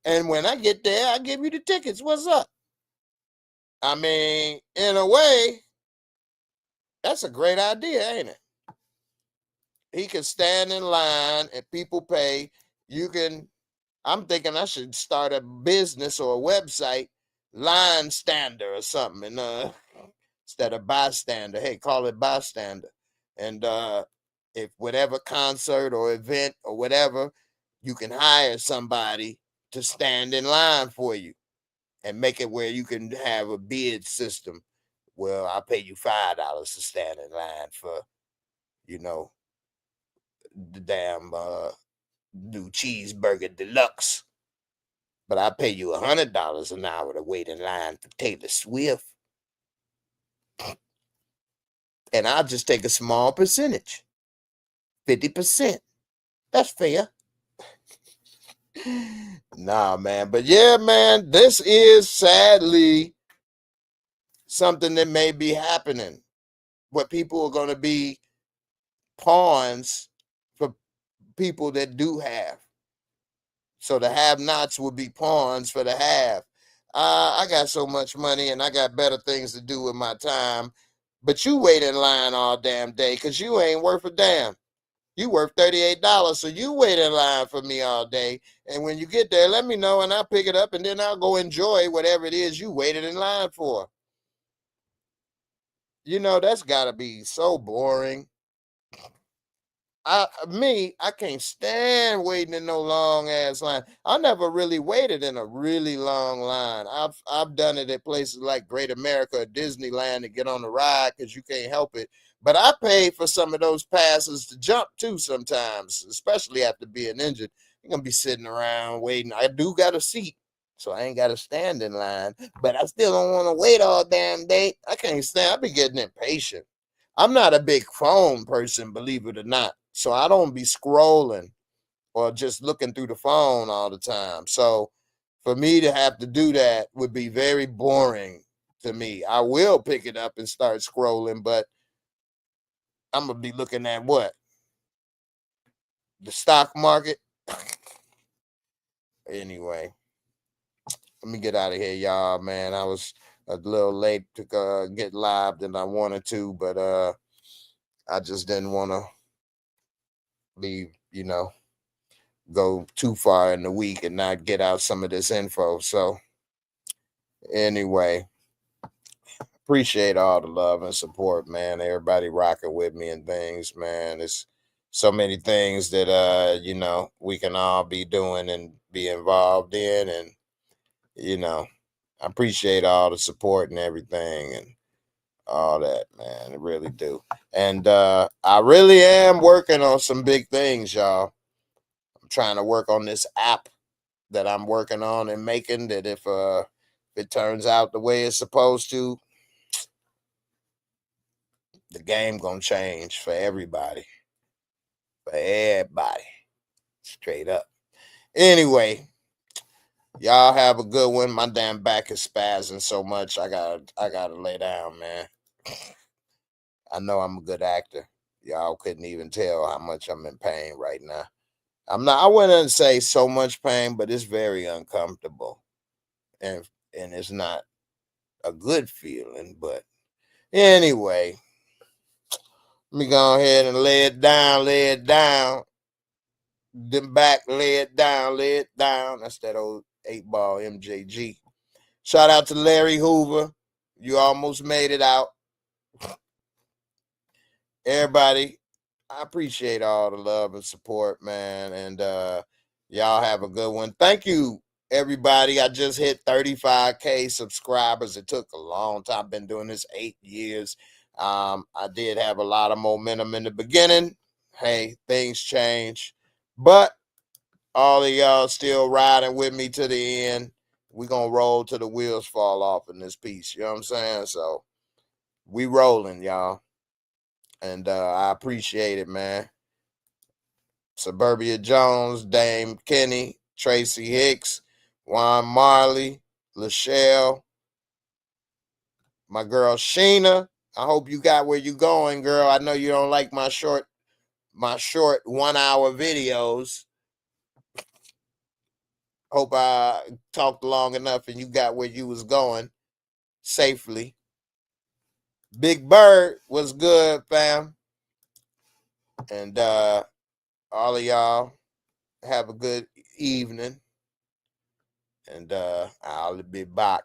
And when I get there, I'll give you the tickets. What's up? I mean, in a way, that's a great idea, ain't it? He can stand in line and people pay. I'm thinking I should start a business or a website, line stander or something. And instead of bystander, hey, call it bystander. And if whatever concert or event or whatever, you can hire somebody to stand in line for you and make it where you can have a bid system. Well, I'll pay you $5 to stand in line for, the damn new cheeseburger deluxe. But I pay you $100 an hour to wait in line for Taylor Swift. And I'll just take a small percentage, 50%. That's fair. Nah, man. But yeah, man, this is sadly something that may be happening where people are going to be pawns for people that do have. So the have-nots will be pawns for the have. I got so much money and I got better things to do with my time. But you wait in line all damn day because you ain't worth a damn. You worth $38, so you wait in line for me all day. And when you get there, let me know and I'll pick it up and then I'll go enjoy whatever it is you waited in line for. That's got to be so boring. I can't stand waiting in no long ass line. I never really waited in a really long line. I've done it at places like Great America or Disneyland to get on the ride because you can't help it. But I pay for some of those passes to jump too sometimes, especially after being injured. You're gonna be sitting around waiting. I do got a seat, so I ain't got to stand in line. But I still don't want to wait all damn day. I can't stand. I be getting impatient. I'm not a big phone person, believe it or not. So I don't be scrolling or just looking through the phone all the time. So for me to have to do that would be very boring to me. I will pick it up and start scrolling, but I'm going to be looking at what? The stock market? Anyway, let me get out of here, y'all, man. I was a little late to get live than I wanted to, but I just didn't want to leave, go too far in the week and not get out some of this info. So anyway, appreciate all the love and support, man. Everybody rocking with me and things, man. It's so many things that you know, we can all be doing and be involved in. And you know, I appreciate all the support and everything and all that, man. I really do. And I really am working on some big things, y'all. I'm trying to work on this app that I'm working on and making, that if it turns out the way it's supposed to, the game gonna change for everybody. For everybody. Straight up. Anyway, y'all have a good one. My damn back is spazzing so much. I gotta lay down, man. I know I'm a good actor. Y'all couldn't even tell how much I'm in pain right now. I wouldn't say so much pain, but it's very uncomfortable. And it's not a good feeling. But anyway, let me go ahead and lay it down. Then back, lay it down. That's that old 8-ball MJG. Shout out to Larry Hoover. You almost made it out. Everybody, I appreciate all the love and support, man. And y'all have a good one. Thank you, everybody. I just hit 35K subscribers. It took a long time. I've been doing this 8 years. I did have a lot of momentum in the beginning. Hey, things change. But all of y'all still riding with me to the end. We're going to roll till the wheels fall off in this piece. You know what I'm saying? So we rolling, y'all. And I appreciate it, man. Suburbia Jones, Dame Kenny, Tracy Hicks, Juan Marley, Lachelle, my girl Sheena. I hope you got where you going, girl. I know you don't like my short 1 hour videos. Hope I talked long enough and you got where you was going safely. Big Bird was good, fam. And all of y'all have a good evening. And I'll be back.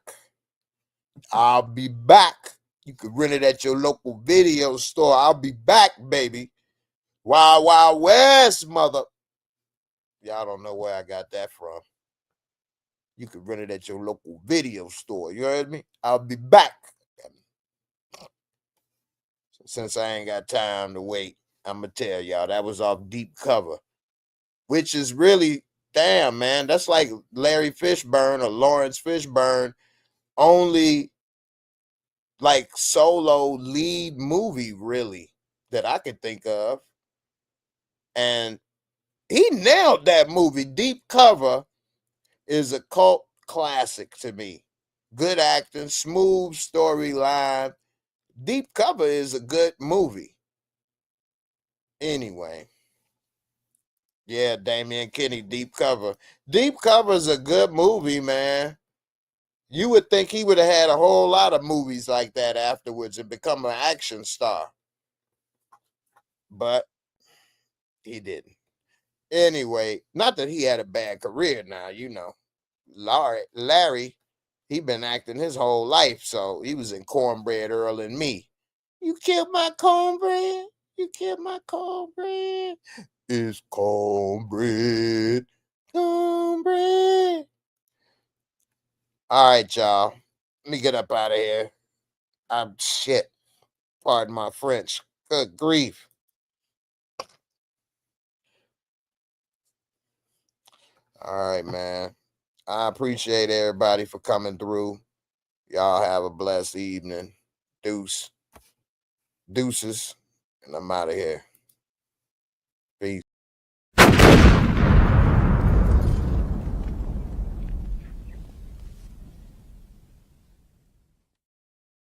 You can rent it at your local video store. I'll be back, baby. Wild Wild West, mother. Y'all don't know where I got that from. You can rent it at your local video store. You heard me? I'll be back. Since I ain't got time to wait, I'm going to tell y'all that was off Deep Cover, which is really, damn, man. That's like Larry Fishburne or Lawrence Fishburne only like solo lead movie really that I could think of. And he nailed that movie. Deep Cover is a cult classic to me. Good acting, smooth storyline. Deep Cover is a good movie. Anyway. Yeah, Damian Kinney, Deep Cover. Deep Cover is a good movie, man. You would think he would have had a whole lot of movies like that afterwards and become an action star. But he didn't. Anyway, not that he had a bad career now, you know. Larry, he been acting his whole life, so he was in Cornbread Earl and Me. You killed my cornbread. You killed my cornbread. It's cornbread. Cornbread. All right, y'all. Let me get up out of here. I'm shit. Pardon my French. Good grief. All right, man. I appreciate everybody for coming through. Y'all have a blessed evening. Deuces. And I'm out of here. Peace.